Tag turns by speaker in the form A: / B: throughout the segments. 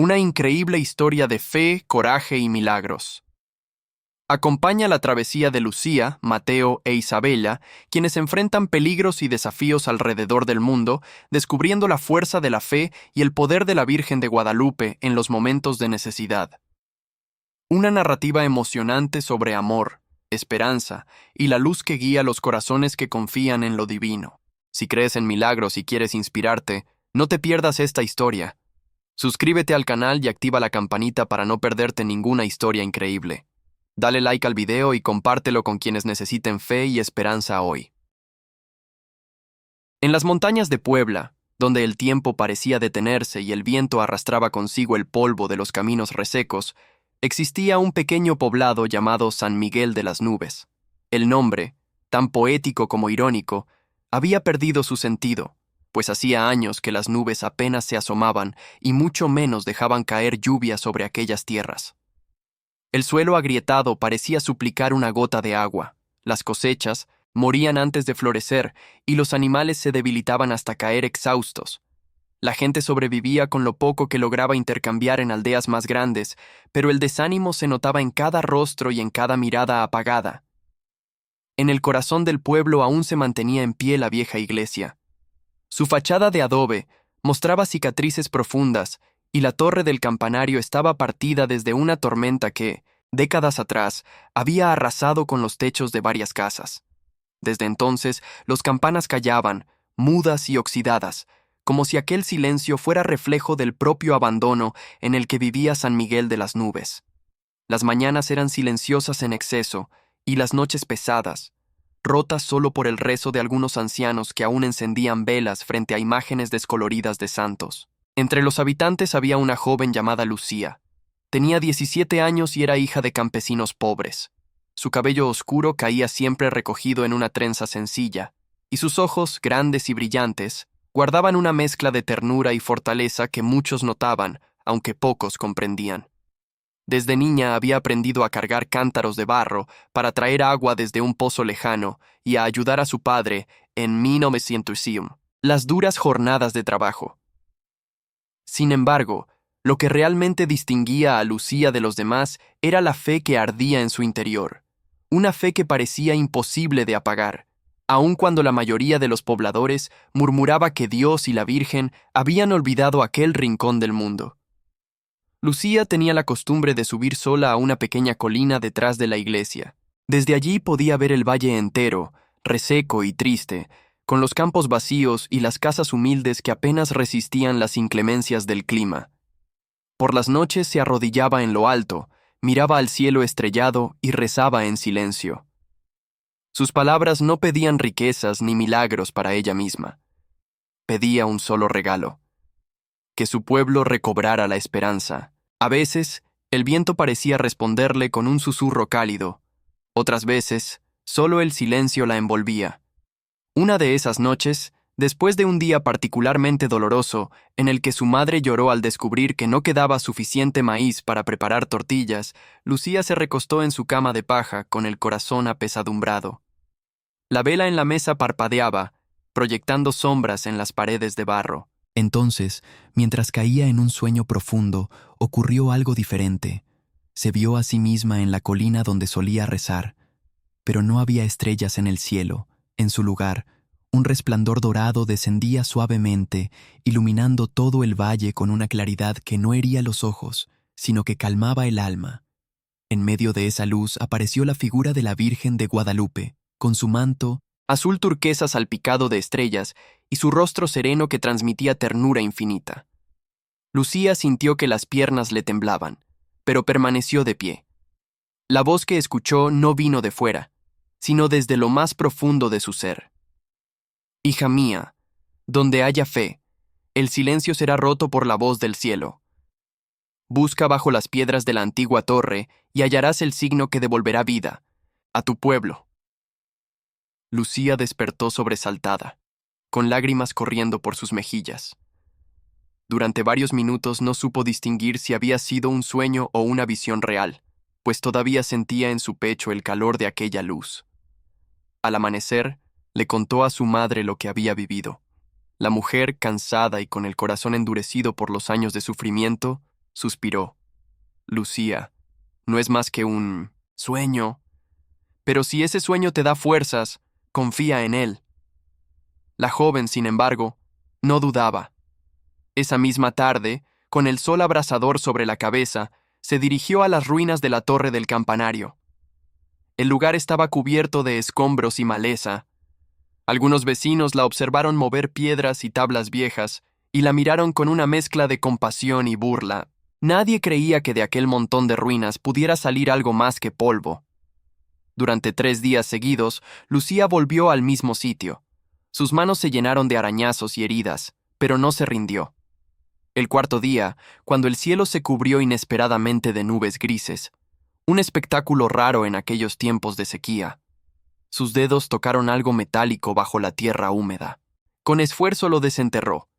A: Una increíble historia de fe, coraje y milagros. Acompaña la travesía de Lucía, Mateo e Isabella, quienes enfrentan peligros y desafíos alrededor del mundo, descubriendo la fuerza de la fe y el poder de la Virgen de Guadalupe en los momentos de necesidad. Una narrativa emocionante sobre amor, esperanza y la luz que guía los corazones que confían en lo divino. Si crees en milagros y quieres inspirarte, no te pierdas esta historia. Suscríbete al canal y activa la campanita para no perderte ninguna historia increíble. Dale like al video y compártelo con quienes necesiten fe y esperanza hoy. En las montañas de Puebla, donde el tiempo parecía detenerse y el viento arrastraba consigo el polvo de los caminos resecos, existía un pequeño poblado llamado San Miguel de las Nubes. El nombre, tan poético como irónico, había perdido su sentido, pues hacía años que las nubes apenas se asomaban y mucho menos dejaban caer lluvia sobre aquellas tierras. El suelo agrietado parecía suplicar una gota de agua, las cosechas morían antes de florecer y los animales se debilitaban hasta caer exhaustos. La gente sobrevivía con lo poco que lograba intercambiar en aldeas más grandes, pero el desánimo se notaba en cada rostro y en cada mirada apagada. En el corazón del pueblo aún se mantenía en pie la vieja iglesia. Su fachada de adobe mostraba cicatrices profundas y la torre del campanario estaba partida desde una tormenta que, décadas atrás, había arrasado con los techos de varias casas. Desde entonces, las campanas callaban, mudas y oxidadas, como si aquel silencio fuera reflejo del propio abandono en el que vivía San Miguel de las Nubes. Las mañanas eran silenciosas en exceso y las noches pesadas, rotas solo por el rezo de algunos ancianos que aún encendían velas frente a imágenes descoloridas de santos. Entre los habitantes había una joven llamada Lucía. Tenía 17 años y era hija de campesinos pobres. Su cabello oscuro caía siempre recogido en una trenza sencilla, y sus ojos, grandes y brillantes, guardaban una mezcla de ternura y fortaleza que muchos notaban, aunque pocos comprendían. Desde niña había aprendido a cargar cántaros de barro para traer agua desde un pozo lejano y a ayudar a su padre en 1900 las duras jornadas de trabajo. Sin embargo, lo que realmente distinguía a Lucía de los demás era la fe que ardía en su interior, una fe que parecía imposible de apagar, aun cuando la mayoría de los pobladores murmuraba que Dios y la Virgen habían olvidado aquel rincón del mundo. Lucía tenía la costumbre de subir sola a una pequeña colina detrás de la iglesia. Desde allí podía ver el valle entero, reseco y triste, con los campos vacíos y las casas humildes que apenas resistían las inclemencias del clima. Por las noches se arrodillaba en lo alto, miraba al cielo estrellado y rezaba en silencio. Sus palabras no pedían riquezas ni milagros para ella misma. Pedía un solo regalo: que su pueblo recobrara la esperanza. A veces, el viento parecía responderle con un susurro cálido. Otras veces, solo el silencio la envolvía. Una de esas noches, después de un día particularmente doloroso, en el que su madre lloró al descubrir que no quedaba suficiente maíz para preparar tortillas, Lucía se recostó en su cama de paja con el corazón apesadumbrado. La vela en la mesa parpadeaba, proyectando sombras en las paredes de barro. Entonces, mientras caía en un sueño profundo, ocurrió algo diferente. Se vio a sí misma en la colina donde solía rezar, pero no había estrellas en el cielo. En su lugar, un resplandor dorado descendía suavemente, iluminando todo el valle con una claridad que no hería los ojos, sino que calmaba el alma. En medio de esa luz apareció la figura de la Virgen de Guadalupe, con su manto azul turquesa salpicado de estrellas y su rostro sereno que transmitía ternura infinita. Lucía sintió que las piernas le temblaban, pero permaneció de pie. La voz que escuchó no vino de fuera, sino desde lo más profundo de su ser. Hija mía, donde haya fe, el silencio será roto por la voz del cielo. Busca bajo las piedras de la antigua torre y hallarás el signo que devolverá vida a tu pueblo. Lucía despertó sobresaltada, con lágrimas corriendo por sus mejillas. Durante varios minutos no supo distinguir si había sido un sueño o una visión real, pues todavía sentía en su pecho el calor de aquella luz. Al amanecer, le contó a su madre lo que había vivido. La mujer, cansada y con el corazón endurecido por los años de sufrimiento, suspiró. Lucía, no es más que un sueño. Pero si ese sueño te da fuerzas, confía en él. La joven, sin embargo, no dudaba. Esa misma tarde, con el sol abrasador sobre la cabeza, se dirigió a las ruinas de la torre del campanario. El lugar estaba cubierto de escombros y maleza. Algunos vecinos la observaron mover piedras y tablas viejas, y la miraron con una mezcla de compasión y burla. Nadie creía que de aquel montón de ruinas pudiera salir algo más que polvo. Durante 3 días seguidos, Lucía volvió al mismo sitio. Sus manos se llenaron de arañazos y heridas, pero no se rindió. El cuarto día, cuando el cielo se cubrió inesperadamente de nubes grises, un espectáculo raro en aquellos tiempos de sequía, sus dedos tocaron algo metálico bajo la tierra húmeda. Con esfuerzo lo desenterró.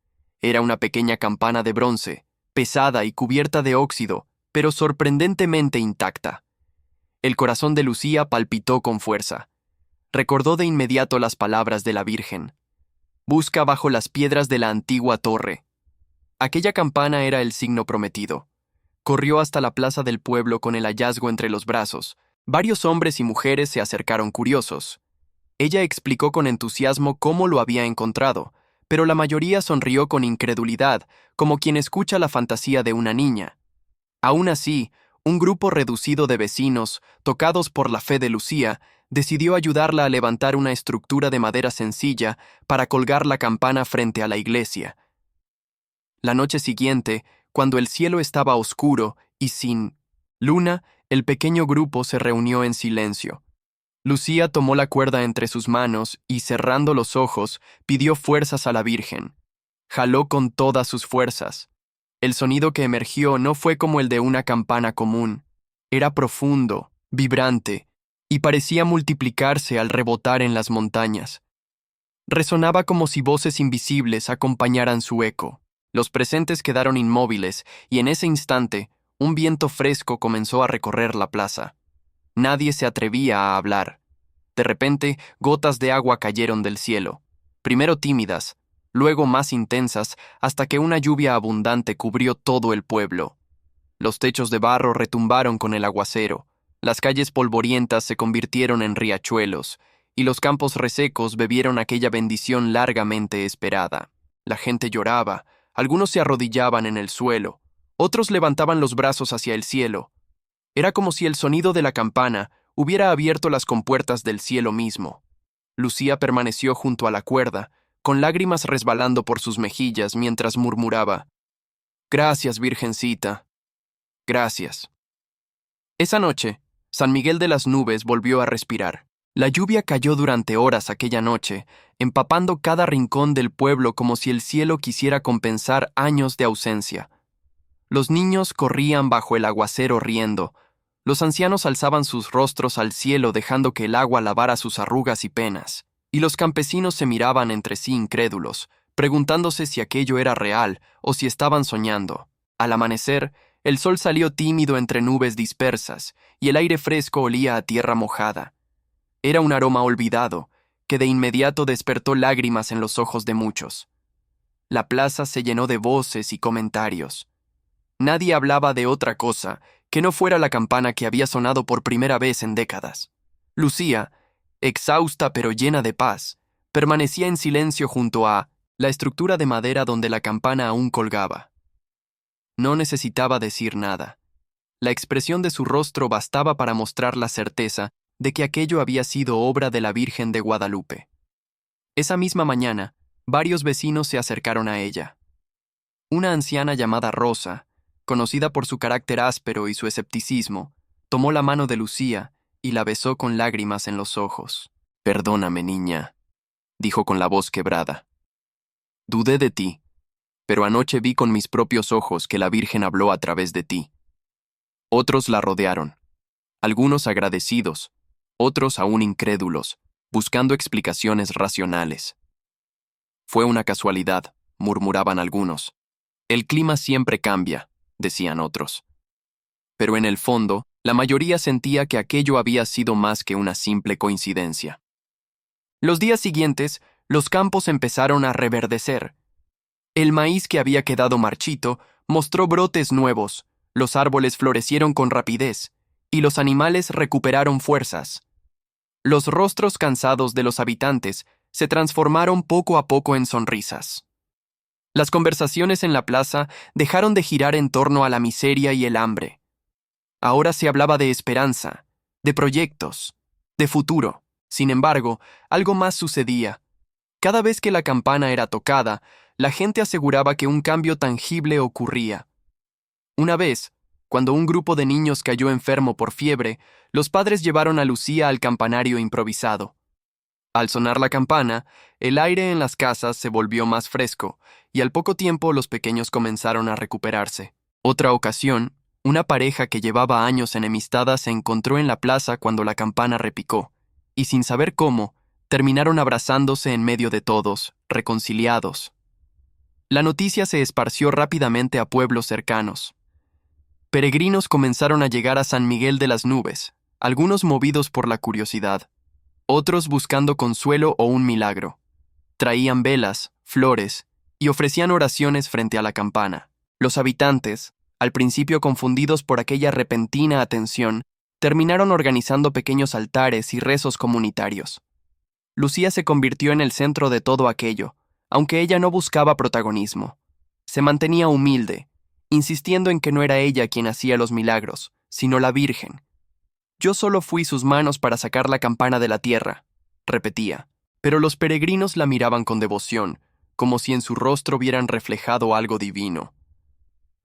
A: Era una pequeña campana de bronce, pesada y cubierta de óxido, pero sorprendentemente intacta. El corazón de Lucía palpitó con fuerza. Recordó de inmediato las palabras de la Virgen. Busca bajo las piedras de la antigua torre. Aquella campana era el signo prometido. Corrió hasta la plaza del pueblo con el hallazgo entre los brazos. Varios hombres y mujeres se acercaron curiosos. Ella explicó con entusiasmo cómo lo había encontrado, pero la mayoría sonrió con incredulidad, como quien escucha la fantasía de una niña. Aún así, un grupo reducido de vecinos, tocados por la fe de Lucía, decidió ayudarla a levantar una estructura de madera sencilla para colgar la campana frente a la iglesia. La noche siguiente, cuando el cielo estaba oscuro y sin luna, el pequeño grupo se reunió en silencio. Lucía tomó la cuerda entre sus manos y, cerrando los ojos, pidió fuerzas a la Virgen. Jaló con todas sus fuerzas. El sonido que emergió no fue como el de una campana común. Era profundo, vibrante, y parecía multiplicarse al rebotar en las montañas. Resonaba como si voces invisibles acompañaran su eco. Los presentes quedaron inmóviles, y en ese instante, un viento fresco comenzó a recorrer la plaza. Nadie se atrevía a hablar. De repente, gotas de agua cayeron del cielo, primero tímidas, luego más intensas, hasta que una lluvia abundante cubrió todo el pueblo. Los techos de barro retumbaron con el aguacero, las calles polvorientas se convirtieron en riachuelos, y los campos resecos bebieron aquella bendición largamente esperada. La gente lloraba, algunos se arrodillaban en el suelo, otros levantaban los brazos hacia el cielo. Era como si el sonido de la campana hubiera abierto las compuertas del cielo mismo. Lucía permaneció junto a la cuerda, con lágrimas resbalando por sus mejillas mientras murmuraba: «Gracias, Virgencita. Gracias». Esa noche, San Miguel de las Nubes volvió a respirar. La lluvia cayó durante horas aquella noche, empapando cada rincón del pueblo como si el cielo quisiera compensar años de ausencia. Los niños corrían bajo el aguacero riendo. Los ancianos alzaban sus rostros al cielo dejando que el agua lavara sus arrugas y penas. Y los campesinos se miraban entre sí incrédulos, preguntándose si aquello era real o si estaban soñando. Al amanecer, el sol salió tímido entre nubes dispersas y el aire fresco olía a tierra mojada. Era un aroma olvidado, que de inmediato despertó lágrimas en los ojos de muchos. La plaza se llenó de voces y comentarios. Nadie hablaba de otra cosa que no fuera la campana que había sonado por primera vez en décadas. Lucía, exhausta pero llena de paz, permanecía en silencio junto a la estructura de madera donde la campana aún colgaba. No necesitaba decir nada. La expresión de su rostro bastaba para mostrar la certeza de que aquello había sido obra de la Virgen de Guadalupe. Esa misma mañana, varios vecinos se acercaron a ella. Una anciana llamada Rosa, conocida por su carácter áspero y su escepticismo, tomó la mano de Lucía y la besó con lágrimas en los ojos. «Perdóname, niña», dijo con la voz quebrada. «Dudé de ti, pero anoche vi con mis propios ojos que la Virgen habló a través de ti». Otros la rodearon, algunos agradecidos, otros aún incrédulos, buscando explicaciones racionales. «Fue una casualidad», murmuraban algunos. «El clima siempre cambia», decían otros. Pero en el fondo, la mayoría sentía que aquello había sido más que una simple coincidencia. Los días siguientes, los campos empezaron a reverdecer. El maíz que había quedado marchito mostró brotes nuevos, Los árboles florecieron con rapidez, y los animales recuperaron fuerzas. Los rostros cansados de los habitantes se transformaron poco a poco en sonrisas. Las conversaciones en la plaza dejaron de girar en torno a la miseria y el hambre. Ahora se hablaba de esperanza, de proyectos, de futuro. Sin embargo, algo más sucedía. Cada vez que la campana era tocada, la gente aseguraba que un cambio tangible ocurría. Una vez, cuando un grupo de niños cayó enfermo por fiebre, los padres llevaron a Lucía al campanario improvisado. Al sonar la campana, el aire en las casas se volvió más fresco, y al poco tiempo los pequeños comenzaron a recuperarse. Otra ocasión, una pareja que llevaba años enemistada se encontró en la plaza cuando la campana repicó, y sin saber cómo, terminaron abrazándose en medio de todos, reconciliados. La noticia se esparció rápidamente a pueblos cercanos. Peregrinos comenzaron a llegar a San Miguel de las Nubes, algunos movidos por la curiosidad, otros buscando consuelo o un milagro. Traían velas, flores, y ofrecían oraciones frente a la campana. Los habitantes, al principio confundidos por aquella repentina atención, terminaron organizando pequeños altares y rezos comunitarios. Lucía se convirtió en el centro de todo aquello, aunque ella no buscaba protagonismo. Se mantenía humilde, insistiendo en que no era ella quien hacía los milagros, sino la Virgen. Yo solo fui sus manos para sacar la campana de la tierra, repetía, pero los peregrinos la miraban con devoción, como si en su rostro vieran reflejado algo divino.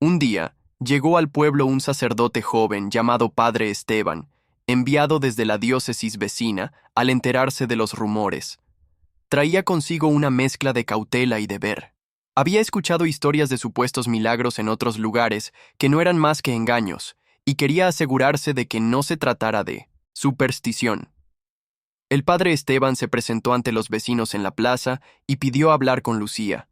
A: Un día, llegó al pueblo un sacerdote joven llamado Padre Esteban, enviado desde la diócesis vecina al enterarse de los rumores. Traía consigo una mezcla de cautela y deber. Había escuchado historias de supuestos milagros en otros lugares que no eran más que engaños, y quería asegurarse de que no se tratara de superstición. El padre Esteban se presentó ante los vecinos en la plaza y pidió hablar con Lucía.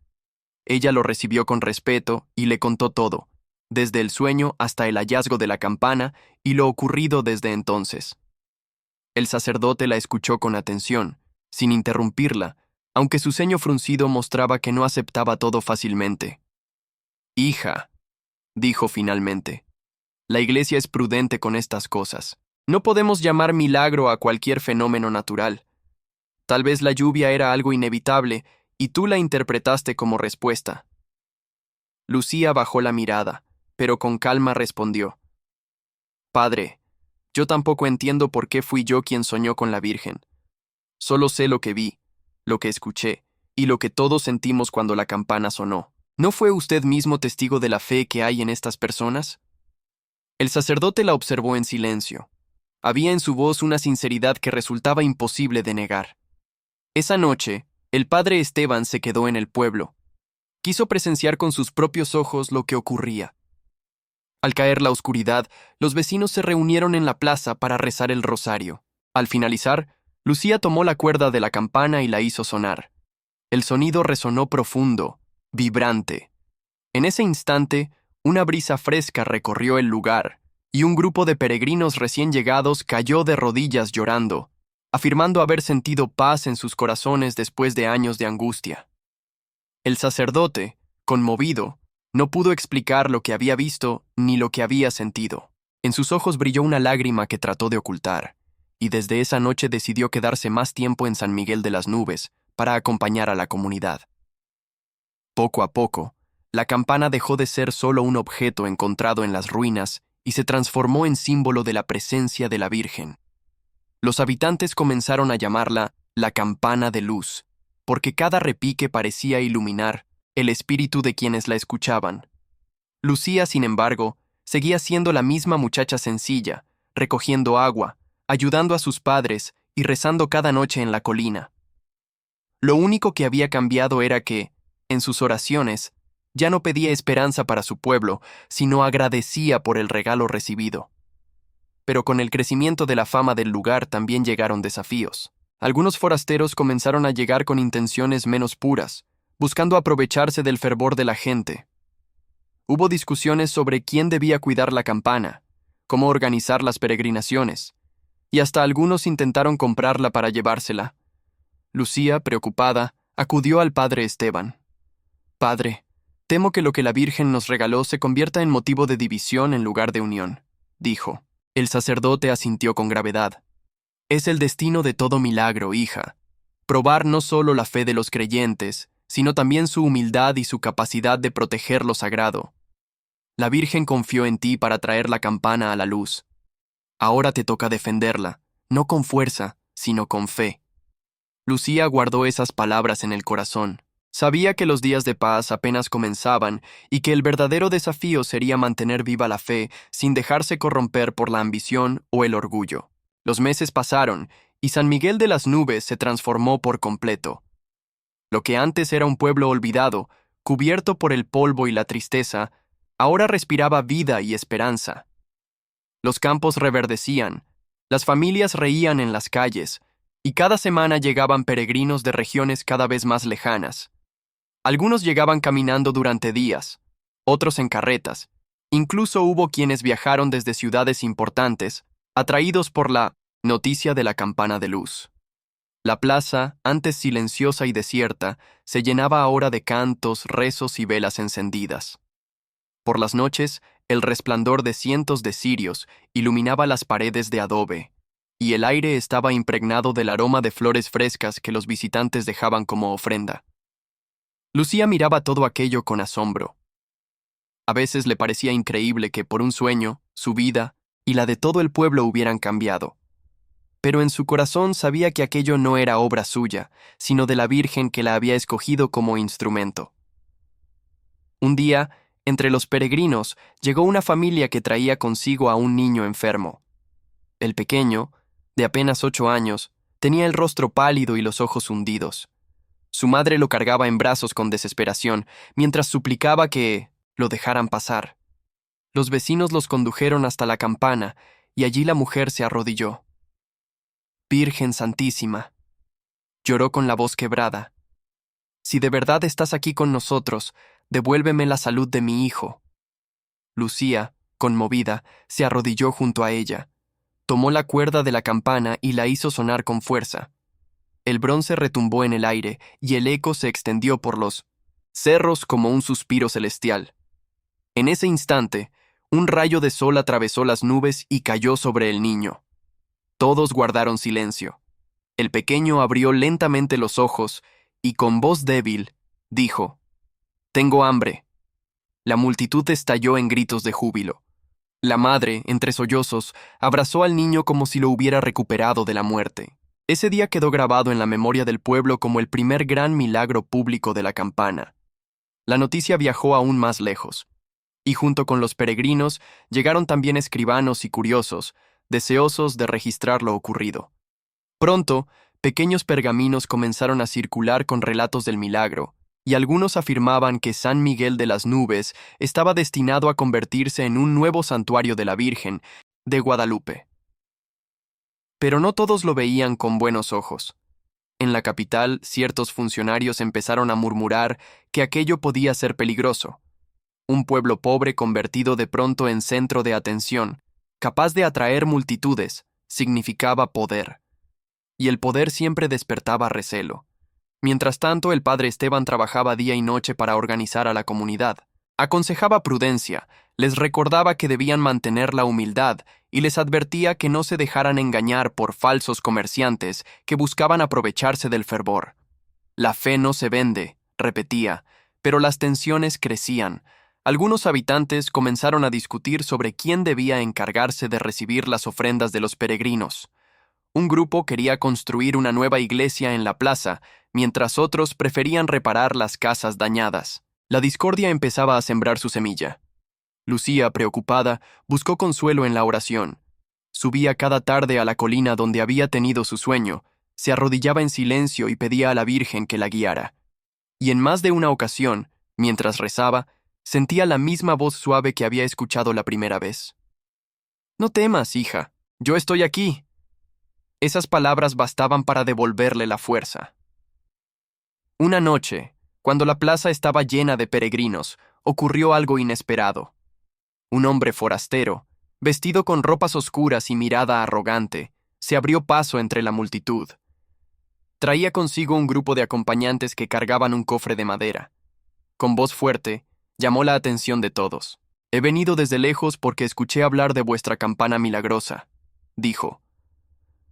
A: Ella lo recibió con respeto y le contó todo, desde el sueño hasta el hallazgo de la campana y lo ocurrido desde entonces. El sacerdote la escuchó con atención, sin interrumpirla, aunque su ceño fruncido mostraba que no aceptaba todo fácilmente. «Hija», dijo finalmente, «la Iglesia es prudente con estas cosas. No podemos llamar milagro a cualquier fenómeno natural. Tal vez la lluvia era algo inevitable y tú la interpretaste como respuesta». Lucía bajó la mirada, pero con calma respondió: «Padre, yo tampoco entiendo por qué fui yo quien soñó con la Virgen. Solo sé lo que vi, lo que escuché y lo que todos sentimos cuando la campana sonó. ¿No fue usted mismo testigo de la fe que hay en estas personas?». El sacerdote la observó en silencio. Había en su voz una sinceridad que resultaba imposible de negar. Esa noche, el padre Esteban se quedó en el pueblo. Quiso presenciar con sus propios ojos lo que ocurría. Al caer la oscuridad, los vecinos se reunieron en la plaza para rezar el rosario. Al finalizar, Lucía tomó la cuerda de la campana y la hizo sonar. El sonido resonó profundo, vibrante. En ese instante, una brisa fresca recorrió el lugar, y un grupo de peregrinos recién llegados cayó de rodillas llorando, afirmando haber sentido paz en sus corazones después de años de angustia. El sacerdote, conmovido, no pudo explicar lo que había visto ni lo que había sentido. En sus ojos brilló una lágrima que trató de ocultar, y desde esa noche decidió quedarse más tiempo en San Miguel de las Nubes para acompañar a la comunidad. Poco a poco, la campana dejó de ser solo un objeto encontrado en las ruinas y se transformó en símbolo de la presencia de la Virgen. Los habitantes comenzaron a llamarla la campana de luz, porque cada repique parecía iluminar el espíritu de quienes la escuchaban. Lucía, sin embargo, seguía siendo la misma muchacha sencilla, recogiendo agua, ayudando a sus padres y rezando cada noche en la colina. Lo único que había cambiado era que, en sus oraciones, ya no pedía esperanza para su pueblo, sino agradecía por el regalo recibido. Pero con el crecimiento de la fama del lugar también llegaron desafíos. Algunos forasteros comenzaron a llegar con intenciones menos puras, buscando aprovecharse del fervor de la gente. Hubo discusiones sobre quién debía cuidar la campana, cómo organizar las peregrinaciones, y hasta algunos intentaron comprarla para llevársela. Lucía, preocupada, acudió al padre Esteban. «Padre, Temo que lo que la Virgen nos regaló se convierta en motivo de división en lugar de unión, dijo. El sacerdote asintió con gravedad. Es el destino de todo milagro, hija. Probar no solo la fe de los creyentes, sino también su humildad y su capacidad de proteger lo sagrado. La Virgen confió en ti para traer la campana a la luz. Ahora te toca defenderla, no con fuerza, sino con fe. Lucía guardó esas palabras en el corazón. Sabía que los días de paz apenas comenzaban y que el verdadero desafío sería mantener viva la fe sin dejarse corromper por la ambición o el orgullo. Los meses pasaron y San Miguel de las Nubes se transformó por completo. Lo que antes era un pueblo olvidado, cubierto por el polvo y la tristeza, ahora respiraba vida y esperanza. Los campos reverdecían, las familias reían en las calles, y cada semana llegaban peregrinos de regiones cada vez más lejanas. Algunos llegaban caminando durante días, otros en carretas. Incluso hubo quienes viajaron desde ciudades importantes, atraídos por la noticia de la campana de luz. La plaza, antes silenciosa y desierta, se llenaba ahora de cantos, rezos y velas encendidas. Por las noches, el resplandor de cientos de cirios iluminaba las paredes de adobe, y el aire estaba impregnado del aroma de flores frescas que los visitantes dejaban como ofrenda. Lucía miraba todo aquello con asombro. A veces le parecía increíble que por un sueño, su vida y la de todo el pueblo hubieran cambiado. Pero en su corazón sabía que aquello no era obra suya, sino de la Virgen que la había escogido como instrumento. Un día, entre los peregrinos, llegó una familia que traía consigo a un niño enfermo. El pequeño, de apenas 8 años, tenía el rostro pálido y los ojos hundidos. Su madre lo cargaba en brazos con desesperación, mientras suplicaba que lo dejaran pasar. Los vecinos los condujeron hasta la campana, y allí la mujer se arrodilló. Virgen Santísima, lloró con la voz quebrada. Si de verdad estás aquí con nosotros, devuélveme la salud de mi hijo. Lucía, conmovida, se arrodilló junto a ella. Tomó la cuerda de la campana y la hizo sonar con fuerza. El bronce retumbó en el aire y el eco se extendió por los cerros como un suspiro celestial. En ese instante, un rayo de sol atravesó las nubes y cayó sobre el niño. Todos guardaron silencio. El pequeño abrió lentamente los ojos y con voz débil dijo: «Tengo hambre». La multitud estalló en gritos de júbilo. La madre, entre sollozos, abrazó al niño como si lo hubiera recuperado de la muerte. Ese día quedó grabado en la memoria del pueblo como el primer gran milagro público de la campana. La noticia viajó aún más lejos, y junto con los peregrinos llegaron también escribanos y curiosos, deseosos de registrar lo ocurrido. Pronto, pequeños pergaminos comenzaron a circular con relatos del milagro, y algunos afirmaban que San Miguel de las Nubes estaba destinado a convertirse en un nuevo santuario de la Virgen de Guadalupe. Pero no todos lo veían con buenos ojos. En la capital, ciertos funcionarios empezaron a murmurar que aquello podía ser peligroso. Un pueblo pobre convertido de pronto en centro de atención, capaz de atraer multitudes, significaba poder. Y el poder siempre despertaba recelo. Mientras tanto, el padre Esteban trabajaba día y noche para organizar a la comunidad. Aconsejaba prudencia, les recordaba que debían mantener la humildad y les advertía que no se dejaran engañar por falsos comerciantes que buscaban aprovecharse del fervor. La fe no se vende, repetía, pero las tensiones crecían. Algunos habitantes comenzaron a discutir sobre quién debía encargarse de recibir las ofrendas de los peregrinos. Un grupo quería construir una nueva iglesia en la plaza, mientras otros preferían reparar las casas dañadas. La discordia empezaba a sembrar su semilla. Lucía, preocupada, buscó consuelo en la oración. Subía cada tarde a la colina donde había tenido su sueño, se arrodillaba en silencio y pedía a la Virgen que la guiara. Y en más de una ocasión, mientras rezaba, sentía la misma voz suave que había escuchado la primera vez. «No temas, hija, yo estoy aquí». Esas palabras bastaban para devolverle la fuerza. Una noche, cuando la plaza estaba llena de peregrinos, ocurrió algo inesperado. Un hombre forastero, vestido con ropas oscuras y mirada arrogante, se abrió paso entre la multitud. Traía consigo un grupo de acompañantes que cargaban un cofre de madera. Con voz fuerte, Llamó la atención de todos. He venido desde lejos porque escuché hablar de vuestra campana milagrosa, dijo.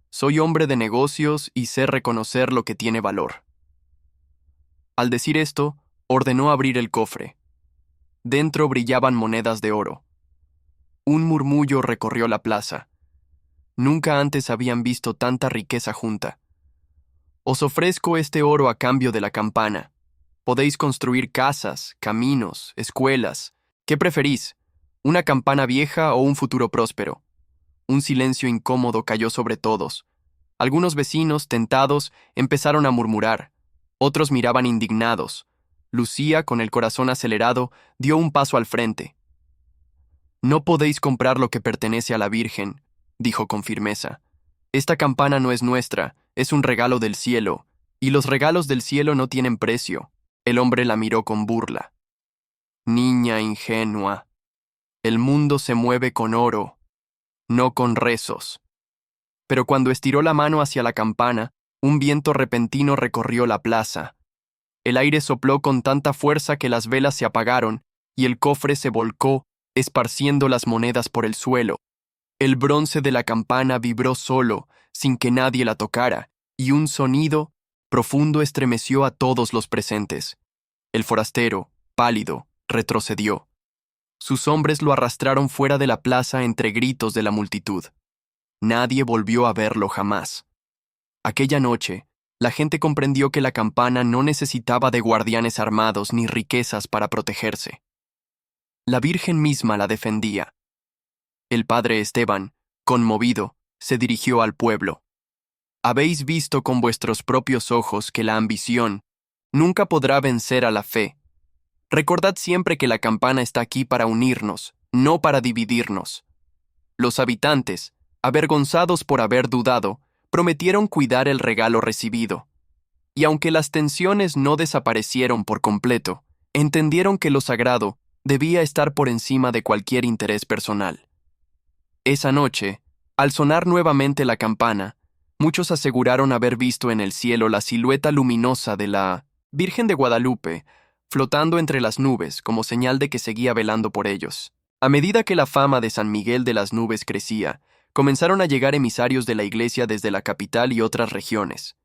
A: Soy hombre de negocios y sé reconocer lo que tiene valor. Al decir esto, ordenó abrir el cofre. Dentro brillaban monedas de oro. Un murmullo recorrió la plaza. Nunca antes habían visto tanta riqueza junta. Os ofrezco este oro a cambio de la campana. Podéis construir casas, caminos, escuelas. ¿Qué preferís? ¿Una campana vieja o un futuro próspero? Un silencio incómodo cayó sobre todos. Algunos vecinos, tentados, empezaron a murmurar. Otros miraban indignados. Lucía, con el corazón acelerado, dio un paso al frente. No podéis comprar lo que pertenece a la Virgen, dijo con firmeza. Esta campana no es nuestra, es un regalo del cielo, y los regalos del cielo no tienen precio. El hombre la miró con burla. Niña ingenua, el mundo se mueve con oro, no con rezos. Pero cuando estiró la mano hacia la campana, un viento repentino recorrió la plaza. El aire sopló con tanta fuerza que las velas se apagaron y el cofre se volcó, esparciendo las monedas por el suelo. El bronce de la campana vibró solo, sin que nadie la tocara, y un sonido profundo estremeció a todos los presentes. El forastero, pálido, retrocedió. Sus hombres lo arrastraron fuera de la plaza entre gritos de la multitud. Nadie volvió a verlo jamás. Aquella noche, la gente comprendió que la campana no necesitaba de guardianes armados ni riquezas para protegerse. La Virgen misma la defendía. El padre Esteban, conmovido, se dirigió al pueblo. Habéis visto con vuestros propios ojos que la ambición nunca podrá vencer a la fe. Recordad siempre que la campana está aquí para unirnos, no para dividirnos. Los habitantes, avergonzados por haber dudado, prometieron cuidar el regalo recibido. Y aunque las tensiones no desaparecieron por completo, entendieron que lo sagrado debía estar por encima de cualquier interés personal. Esa noche, al sonar nuevamente la campana, muchos aseguraron haber visto en el cielo la silueta luminosa de la Virgen de Guadalupe, flotando entre las nubes como señal de que seguía velando por ellos. A medida que la fama de San Miguel de las Nubes crecía, comenzaron a llegar emisarios de la iglesia desde la capital y otras regiones.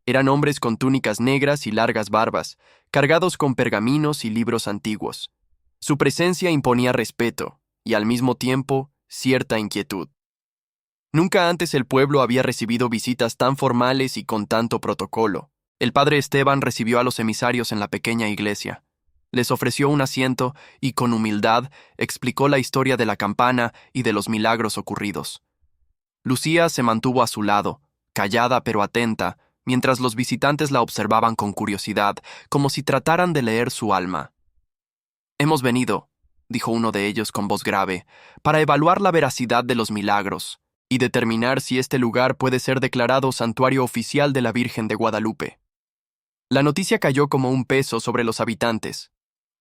A: Eran hombres con túnicas negras y largas barbas, cargados con pergaminos y libros antiguos. Su presencia imponía respeto y, al mismo tiempo, cierta inquietud. Nunca antes el pueblo había recibido visitas tan formales y con tanto protocolo. El padre Esteban recibió a los emisarios en la pequeña iglesia. Les ofreció un asiento y, con humildad, explicó la historia de la campana y de los milagros ocurridos. Lucía se mantuvo a su lado, callada pero atenta, mientras los visitantes la observaban con curiosidad, como si trataran de leer su alma. «Hemos venido», dijo uno de ellos con voz grave, «para evaluar la veracidad de los milagros y determinar si este lugar puede ser declarado santuario oficial de la Virgen de Guadalupe». La noticia cayó como un peso sobre los habitantes.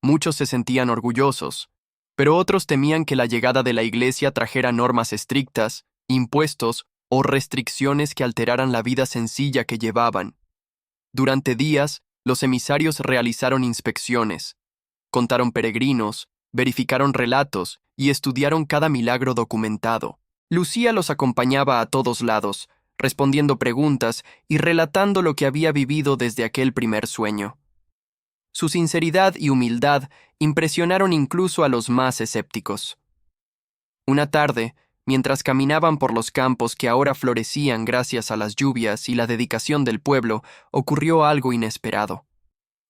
A: Muchos se sentían orgullosos, pero otros temían que la llegada de la iglesia trajera normas estrictas, impuestos o restricciones que alteraran la vida sencilla que llevaban. Durante días, los emisarios realizaron inspecciones, contaron peregrinos, verificaron relatos y estudiaron cada milagro documentado. Lucía los acompañaba a todos lados, respondiendo preguntas y relatando lo que había vivido desde aquel primer sueño. Su sinceridad y humildad impresionaron incluso a los más escépticos. Una tarde, mientras caminaban por los campos que ahora florecían gracias a las lluvias y la dedicación del pueblo, ocurrió algo inesperado.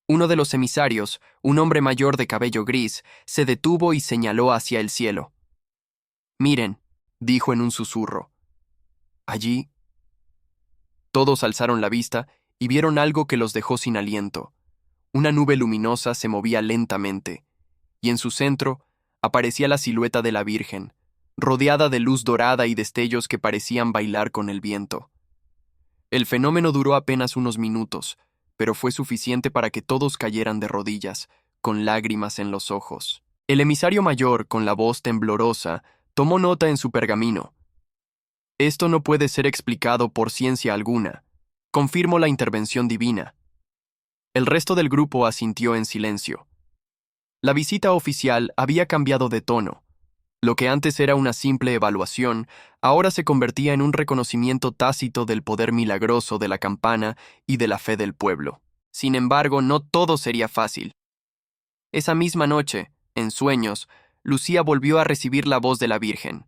A: Uno de los emisarios, un hombre mayor de cabello gris, se detuvo y señaló hacia el cielo. «Miren», dijo en un susurro. Allí, todos alzaron la vista y vieron algo que los dejó sin aliento. Una nube luminosa se movía lentamente, y en su centro aparecía la silueta de la Virgen, rodeada de luz dorada y destellos que parecían bailar con el viento. El fenómeno duró apenas unos minutos, pero fue suficiente para que todos cayeran de rodillas, con lágrimas en los ojos. El emisario mayor, con la voz temblorosa, tomó nota en su pergamino. «Esto no puede ser explicado por ciencia alguna. Confirmo la intervención divina». El resto del grupo asintió en silencio. La visita oficial había cambiado de tono. Lo que antes era una simple evaluación, ahora se convertía en un reconocimiento tácito del poder milagroso de la campana y de la fe del pueblo. Sin embargo, no todo sería fácil. Esa misma noche, en sueños, Lucía volvió a recibir la voz de la Virgen.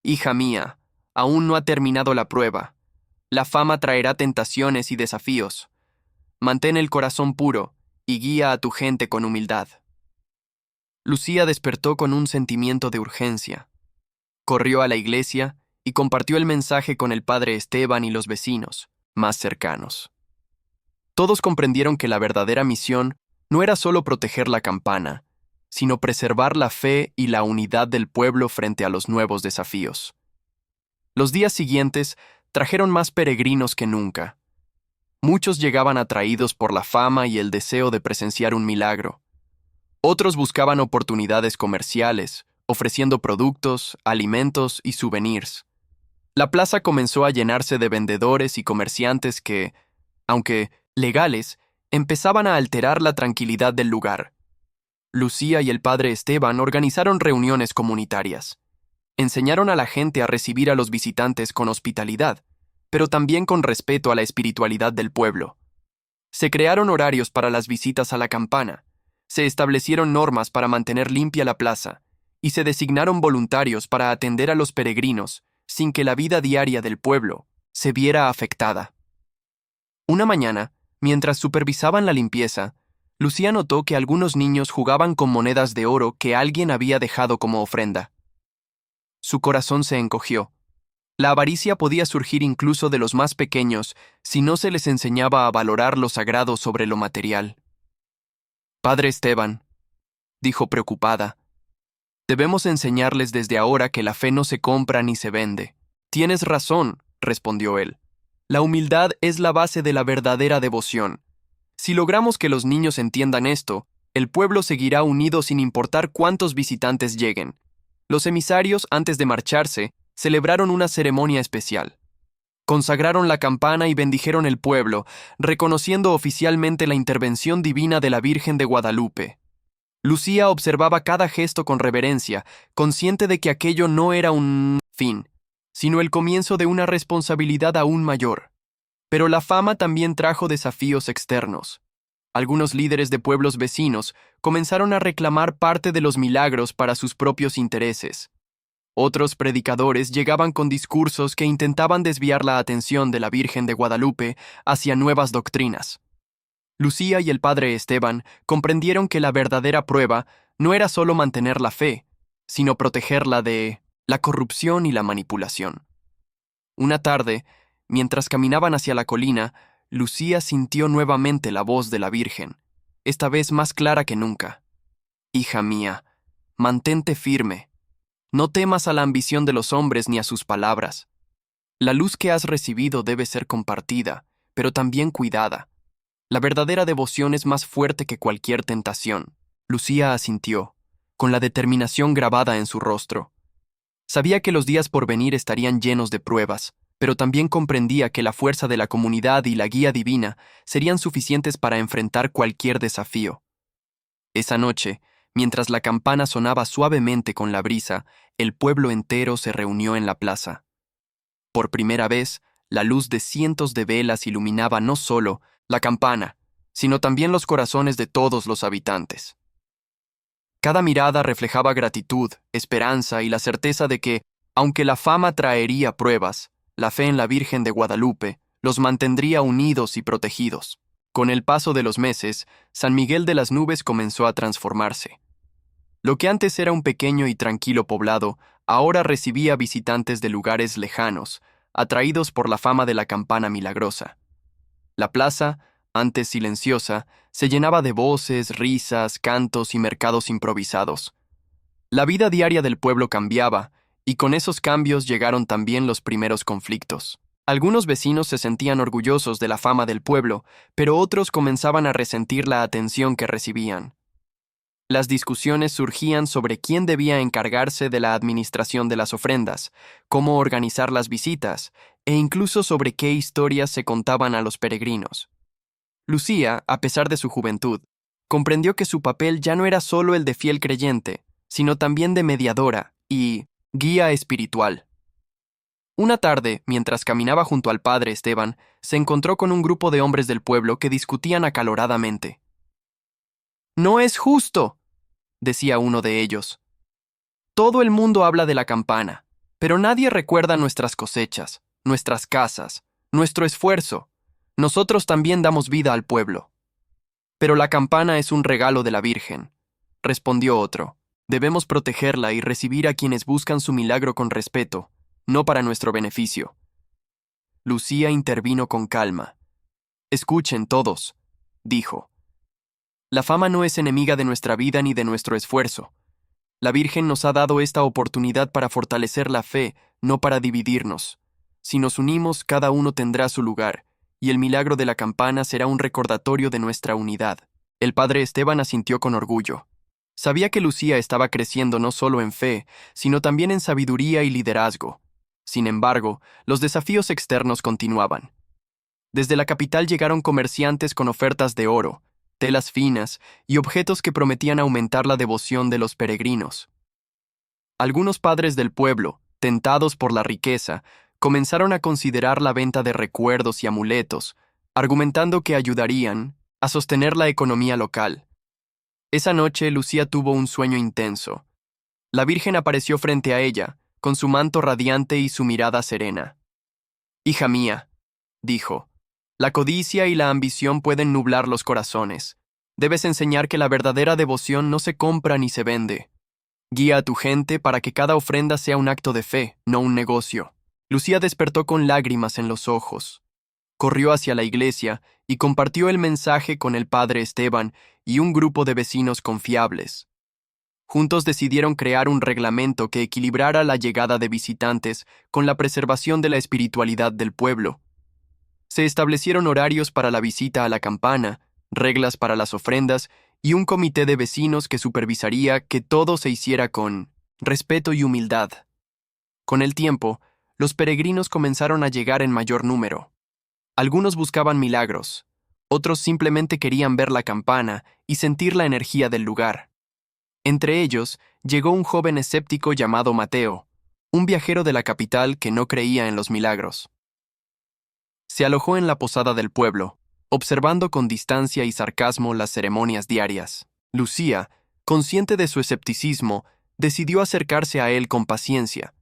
A: Hija mía, aún no ha terminado la prueba. La fama traerá tentaciones y desafíos. Mantén el corazón puro y guía a tu gente con humildad. Lucía despertó con un sentimiento de urgencia. Corrió a la iglesia y compartió el mensaje con el padre Esteban y los vecinos más cercanos. Todos comprendieron que la verdadera misión no era solo proteger la campana, sino preservar la fe y la unidad del pueblo frente a los nuevos desafíos. Los días siguientes trajeron más peregrinos que nunca. Muchos llegaban atraídos por la fama y el deseo de presenciar un milagro. Otros buscaban oportunidades comerciales, ofreciendo productos, alimentos y souvenirs. La plaza comenzó a llenarse de vendedores y comerciantes que, aunque legales, empezaban a alterar la tranquilidad del lugar. Lucía y el padre Esteban organizaron reuniones comunitarias. Enseñaron a la gente a recibir a los visitantes con hospitalidad, pero también con respeto a la espiritualidad del pueblo. Se crearon horarios para las visitas a la campana, se establecieron normas para mantener limpia la plaza, y se designaron voluntarios para atender a los peregrinos sin que la vida diaria del pueblo se viera afectada. Una mañana, mientras supervisaban la limpieza, Lucía notó que algunos niños jugaban con monedas de oro que alguien había dejado como ofrenda. Su corazón se encogió. La avaricia podía surgir incluso de los más pequeños si no se les enseñaba a valorar lo sagrado sobre lo material. Padre Esteban, dijo preocupada, debemos enseñarles desde ahora que la fe no se compra ni se vende. Tienes razón, respondió él. La humildad es la base de la verdadera devoción. Si logramos que los niños entiendan esto, el pueblo seguirá unido sin importar cuántos visitantes lleguen. Los emisarios, antes de marcharse, celebraron una ceremonia especial. Consagraron la campana y bendijeron el pueblo, reconociendo oficialmente la intervención divina de la Virgen de Guadalupe. Lucía observaba cada gesto con reverencia, consciente de que aquello no era un fin, sino el comienzo de una responsabilidad aún mayor. Pero la fama también trajo desafíos externos. Algunos líderes de pueblos vecinos comenzaron a reclamar parte de los milagros para sus propios intereses. Otros predicadores llegaban con discursos que intentaban desviar la atención de la Virgen de Guadalupe hacia nuevas doctrinas. Lucía y el padre Esteban comprendieron que la verdadera prueba no era solo mantener la fe, sino protegerla de la corrupción y la manipulación. Una tarde, mientras caminaban hacia la colina, Lucía sintió nuevamente la voz de la Virgen, esta vez más clara que nunca. Hija mía, mantente firme. No temas a la ambición de los hombres ni a sus palabras. La luz que has recibido debe ser compartida, pero también cuidada. La verdadera devoción es más fuerte que cualquier tentación. Lucía asintió, con la determinación grabada en su rostro. Sabía que los días por venir estarían llenos de pruebas, pero también comprendía que la fuerza de la comunidad y la guía divina serían suficientes para enfrentar cualquier desafío. Esa noche, mientras la campana sonaba suavemente con la brisa, el pueblo entero se reunió en la plaza. Por primera vez, la luz de cientos de velas iluminaba no solo la campana, sino también los corazones de todos los habitantes. Cada mirada reflejaba gratitud, esperanza y la certeza de que, aunque la fama traería pruebas, la fe en la Virgen de Guadalupe los mantendría unidos y protegidos. Con el paso de los meses, San Miguel de las Nubes comenzó a transformarse. Lo que antes era un pequeño y tranquilo poblado, ahora recibía visitantes de lugares lejanos, atraídos por la fama de la campana milagrosa. La plaza, antes silenciosa, se llenaba de voces, risas, cantos y mercados improvisados. La vida diaria del pueblo cambiaba, y con esos cambios llegaron también los primeros conflictos. Algunos vecinos se sentían orgullosos de la fama del pueblo, pero otros comenzaban a resentir la atención que recibían. Las discusiones surgían sobre quién debía encargarse de la administración de las ofrendas, cómo organizar las visitas, e incluso sobre qué historias se contaban a los peregrinos. Lucía, a pesar de su juventud, comprendió que su papel ya no era solo el de fiel creyente, sino también de mediadora y guía espiritual. Una tarde, mientras caminaba junto al padre Esteban, se encontró con un grupo de hombres del pueblo que discutían acaloradamente. «No es justo», decía uno de ellos. «Todo el mundo habla de la campana, pero nadie recuerda nuestras cosechas, nuestras casas, nuestro esfuerzo. Nosotros también damos vida al pueblo». «Pero la campana es un regalo de la Virgen», respondió otro. «Debemos protegerla y recibir a quienes buscan su milagro con respeto, no para nuestro beneficio». Lucía intervino con calma. «Escuchen todos», dijo. «La fama no es enemiga de nuestra vida ni de nuestro esfuerzo. La Virgen nos ha dado esta oportunidad para fortalecer la fe, no para dividirnos. Si nos unimos, cada uno tendrá su lugar, y el milagro de la campana será un recordatorio de nuestra unidad». El padre Esteban asintió con orgullo. Sabía que Lucía estaba creciendo no solo en fe, sino también en sabiduría y liderazgo. Sin embargo, los desafíos externos continuaban. Desde la capital llegaron comerciantes con ofertas de oro, telas finas y objetos que prometían aumentar la devoción de los peregrinos. Algunos padres del pueblo, tentados por la riqueza, comenzaron a considerar la venta de recuerdos y amuletos, argumentando que ayudarían a sostener la economía local. Esa noche Lucía tuvo un sueño intenso. La Virgen apareció frente a ella, con su manto radiante y su mirada serena. «Hija mía», dijo, «la codicia y la ambición pueden nublar los corazones. Debes enseñar que la verdadera devoción no se compra ni se vende. Guía a tu gente para que cada ofrenda sea un acto de fe, no un negocio». Lucía despertó con lágrimas en los ojos. Corrió hacia la iglesia y compartió el mensaje con el padre Esteban y un grupo de vecinos confiables. Juntos decidieron crear un reglamento que equilibrara la llegada de visitantes con la preservación de la espiritualidad del pueblo. Se establecieron horarios para la visita a la campana, reglas para las ofrendas y un comité de vecinos que supervisaría que todo se hiciera con respeto y humildad. Con el tiempo, los peregrinos comenzaron a llegar en mayor número. Algunos buscaban milagros, otros simplemente querían ver la campana y sentir la energía del lugar. Entre ellos, llegó un joven escéptico llamado Mateo, un viajero de la capital que no creía en los milagros. Se alojó en la posada del pueblo, observando con distancia y sarcasmo las ceremonias diarias. Lucía, consciente de su escepticismo, decidió acercarse a él con paciencia.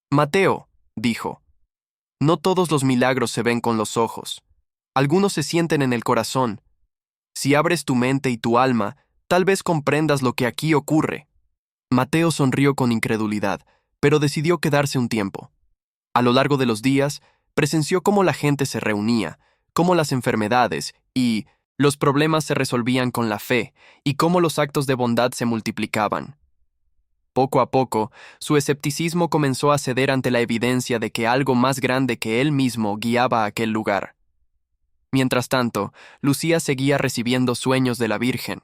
A: «Mateo», dijo, «no todos los milagros se ven con los ojos. Algunos se sienten en el corazón. Si abres tu mente y tu alma, tal vez comprendas lo que aquí ocurre». Mateo sonrió con incredulidad, pero decidió quedarse un tiempo. A lo largo de los días, presenció cómo la gente se reunía, cómo las enfermedades y los problemas se resolvían con la fe y cómo los actos de bondad se multiplicaban. Poco a poco, su escepticismo comenzó a ceder ante la evidencia de que algo más grande que él mismo guiaba a aquel lugar. Mientras tanto, Lucía seguía recibiendo sueños de la Virgen.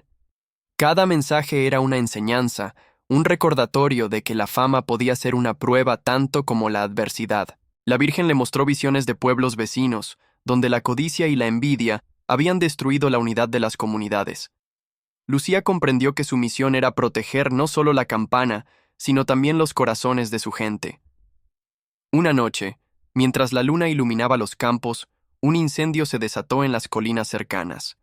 A: Cada mensaje era una enseñanza, un recordatorio de que la fama podía ser una prueba tanto como la adversidad. La Virgen le mostró visiones de pueblos vecinos, donde la codicia y la envidia habían destruido la unidad de las comunidades. Lucía comprendió que su misión era proteger no solo la campana, sino también los corazones de su gente. Una noche, mientras la luna iluminaba los campos, un incendio se desató en las colinas cercanas.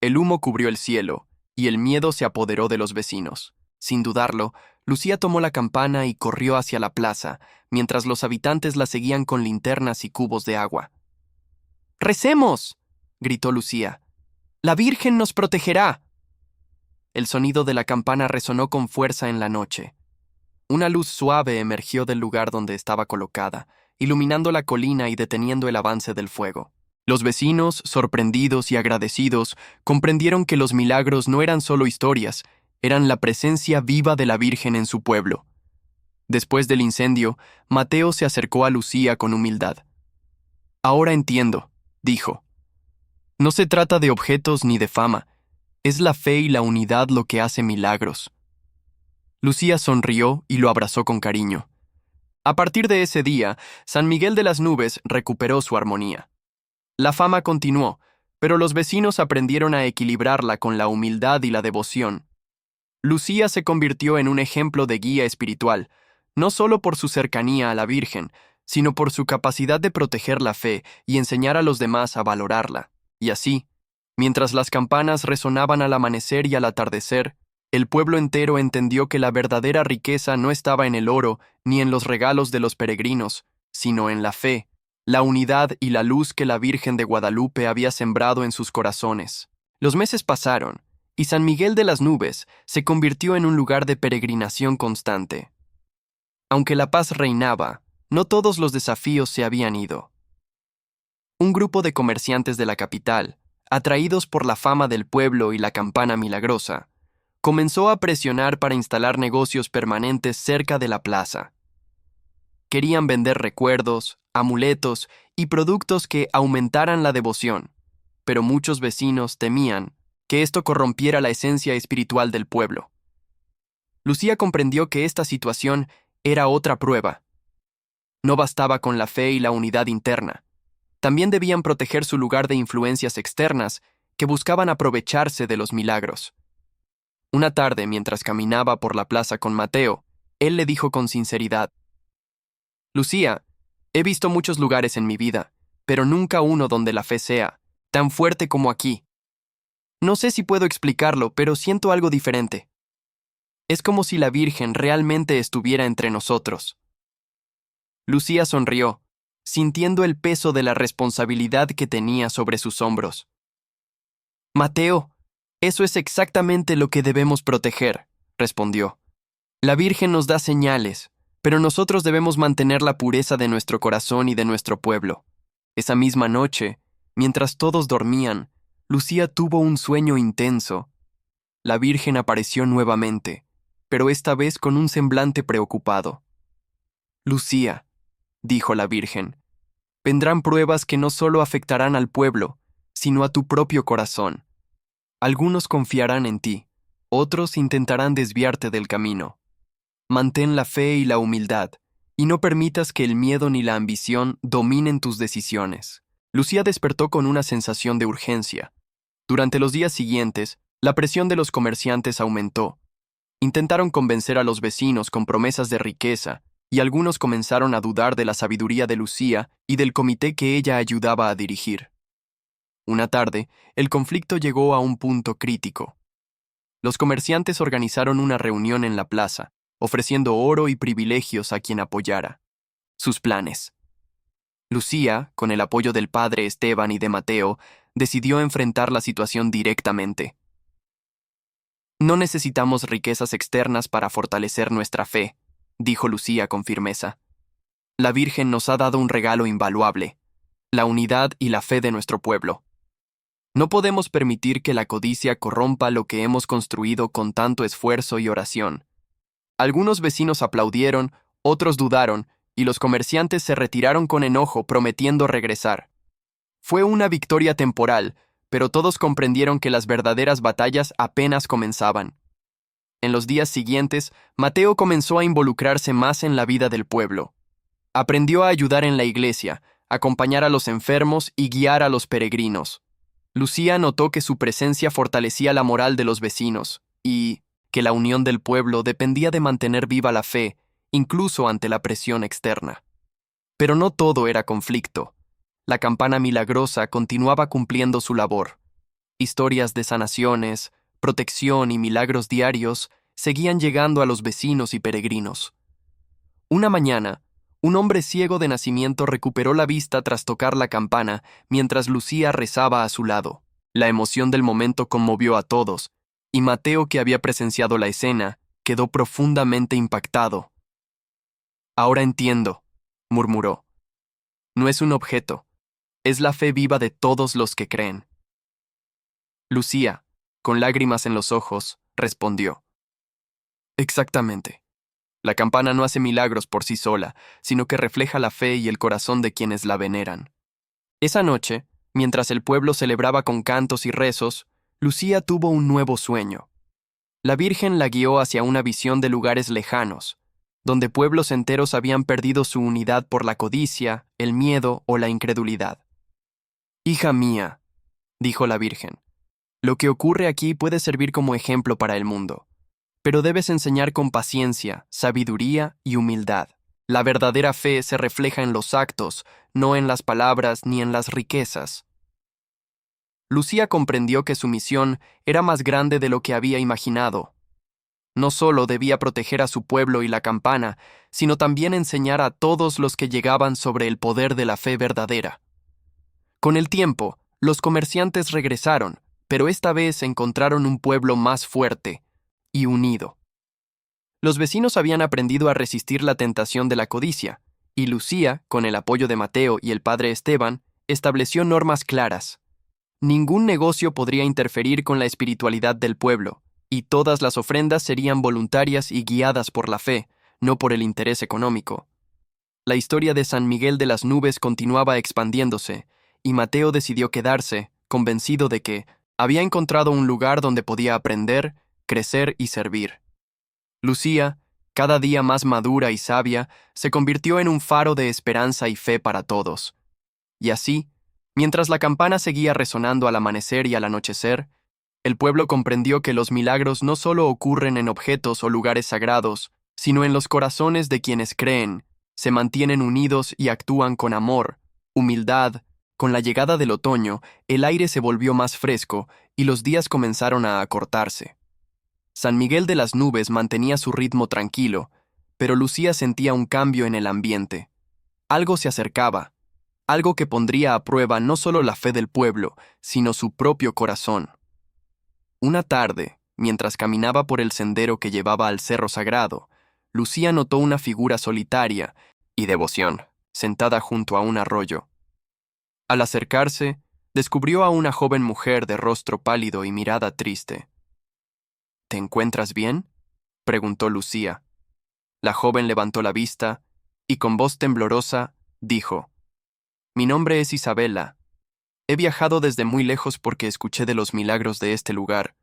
A: El humo cubrió el cielo, y el miedo se apoderó de los vecinos. Sin dudarlo, Lucía tomó la campana y corrió hacia la plaza, mientras los habitantes la seguían con linternas y cubos de agua. «¡Recemos!», gritó Lucía. «¡La Virgen nos protegerá!». El sonido de la campana resonó con fuerza en la noche. Una luz suave emergió del lugar donde estaba colocada, iluminando la colina y deteniendo el avance del fuego. Los vecinos, sorprendidos y agradecidos, comprendieron que los milagros no eran solo historias, eran la presencia viva de la Virgen en su pueblo. Después del incendio, Mateo se acercó a Lucía con humildad. «Ahora entiendo», dijo. «No se trata de objetos ni de fama, es la fe y la unidad lo que hace milagros». Lucía sonrió y lo abrazó con cariño. A partir de ese día, San Miguel de las Nubes recuperó su armonía. La fama continuó, pero los vecinos aprendieron a equilibrarla con la humildad y la devoción. Lucía se convirtió en un ejemplo de guía espiritual, no solo por su cercanía a la Virgen, sino por su capacidad de proteger la fe y enseñar a los demás a valorarla. Y así, mientras las campanas resonaban al amanecer y al atardecer, el pueblo entero entendió que la verdadera riqueza no estaba en el oro ni en los regalos de los peregrinos, sino en la fe, la unidad y la luz que la Virgen de Guadalupe había sembrado en sus corazones. Los meses pasaron, y San Miguel de las Nubes se convirtió en un lugar de peregrinación constante. Aunque la paz reinaba, no todos los desafíos se habían ido. Un grupo de comerciantes de la capital, atraídos por la fama del pueblo y la campana milagrosa, comenzó a presionar para instalar negocios permanentes cerca de la plaza. Querían vender recuerdos, amuletos y productos que aumentaran la devoción, pero muchos vecinos temían que esto corrompiera la esencia espiritual del pueblo. Lucía comprendió que esta situación era otra prueba. No bastaba con la fe y la unidad interna. También debían proteger su lugar de influencias externas que buscaban aprovecharse de los milagros. Una tarde, mientras caminaba por la plaza con Mateo, él le dijo con sinceridad: «Lucía, he visto muchos lugares en mi vida, pero nunca uno donde la fe sea tan fuerte como aquí. No sé si puedo explicarlo, pero siento algo diferente. Es como si la Virgen realmente estuviera entre nosotros». Lucía sonrió, sintiendo el peso de la responsabilidad que tenía sobre sus hombros. «Mateo, eso es exactamente lo que debemos proteger», respondió. «La Virgen nos da señales, pero nosotros debemos mantener la pureza de nuestro corazón y de nuestro pueblo». Esa misma noche, mientras todos dormían, Lucía tuvo un sueño intenso. La Virgen apareció nuevamente, pero esta vez con un semblante preocupado. «Lucía», dijo la Virgen, «vendrán pruebas que no solo afectarán al pueblo, sino a tu propio corazón. Algunos confiarán en ti, otros intentarán desviarte del camino. Mantén la fe y la humildad, y no permitas que el miedo ni la ambición dominen tus decisiones». Lucía despertó con una sensación de urgencia. Durante los días siguientes, la presión de los comerciantes aumentó. Intentaron convencer a los vecinos con promesas de riqueza, y algunos comenzaron a dudar de la sabiduría de Lucía y del comité que ella ayudaba a dirigir. Una tarde, el conflicto llegó a un punto crítico. Los comerciantes organizaron una reunión en la plaza, ofreciendo oro y privilegios a quien apoyara sus planes. Lucía, con el apoyo del padre Esteban y de Mateo, decidió enfrentar la situación directamente. «No necesitamos riquezas externas para fortalecer nuestra fe», dijo Lucía con firmeza. «La Virgen nos ha dado un regalo invaluable, la unidad y la fe de nuestro pueblo. No podemos permitir que la codicia corrompa lo que hemos construido con tanto esfuerzo y oración». Algunos vecinos aplaudieron, otros dudaron, y los comerciantes se retiraron con enojo, prometiendo regresar. Fue una victoria temporal, pero todos comprendieron que las verdaderas batallas apenas comenzaban. En los días siguientes, Mateo comenzó a involucrarse más en la vida del pueblo. Aprendió a ayudar en la iglesia, acompañar a los enfermos y guiar a los peregrinos. Lucía notó que su presencia fortalecía la moral de los vecinos y que la unión del pueblo dependía de mantener viva la fe, incluso ante la presión externa. Pero no todo era conflicto. La campana milagrosa continuaba cumpliendo su labor. Historias de sanaciones, protección y milagros diarios seguían llegando a los vecinos y peregrinos. Una mañana, un hombre ciego de nacimiento recuperó la vista tras tocar la campana mientras Lucía rezaba a su lado. La emoción del momento conmovió a todos, y Mateo, que había presenciado la escena, quedó profundamente impactado. «Ahora entiendo», murmuró. «No es un objeto, es la fe viva de todos los que creen». Lucía, con lágrimas en los ojos, respondió: «Exactamente. La campana no hace milagros por sí sola, sino que refleja la fe y el corazón de quienes la veneran». Esa noche, mientras el pueblo celebraba con cantos y rezos, Lucía tuvo un nuevo sueño. La Virgen la guió hacia una visión de lugares lejanos, donde pueblos enteros habían perdido su unidad por la codicia, el miedo o la incredulidad. «Hija mía», dijo la Virgen. Lo que ocurre aquí puede servir como ejemplo para el mundo, pero debes enseñar con paciencia, sabiduría y humildad. La verdadera fe se refleja en los actos, no en las palabras ni en las riquezas. Lucía comprendió que su misión era más grande de lo que había imaginado. No solo debía proteger a su pueblo y la campana, sino también enseñar a todos los que llegaban sobre el poder de la fe verdadera. Con el tiempo, los comerciantes regresaron, pero esta vez encontraron un pueblo más fuerte y unido. Los vecinos habían aprendido a resistir la tentación de la codicia, y Lucía, con el apoyo de Mateo y el padre Esteban, estableció normas claras. Ningún negocio podría interferir con la espiritualidad del pueblo, y todas las ofrendas serían voluntarias y guiadas por la fe, no por el interés económico. La historia de San Miguel de las Nubes continuaba expandiéndose, y Mateo decidió quedarse, convencido de que había encontrado un lugar donde podía aprender, crecer y servir. Lucía, cada día más madura y sabia, se convirtió en un faro de esperanza y fe para todos. Y así, mientras la campana seguía resonando al amanecer y al anochecer, el pueblo comprendió que los milagros no solo ocurren en objetos o lugares sagrados, sino en los corazones de quienes creen, se mantienen unidos y actúan con amor, humildad. Con la llegada del otoño, el aire se volvió más fresco y los días comenzaron a acortarse. San Miguel de las Nubes mantenía su ritmo tranquilo, pero Lucía sentía un cambio en el ambiente. Algo se acercaba, algo que pondría a prueba no solo la fe del pueblo, sino su propio corazón. Una tarde, mientras caminaba por el sendero que llevaba al Cerro Sagrado, Lucía notó una figura solitaria y devoción, sentada junto a un arroyo. Al acercarse, descubrió a una joven mujer de rostro pálido y mirada triste. ¿Te encuentras bien?, preguntó Lucía. La joven levantó la vista y con voz temblorosa dijo: Mi nombre es Isabela. He viajado desde muy lejos porque escuché de los milagros de este lugar,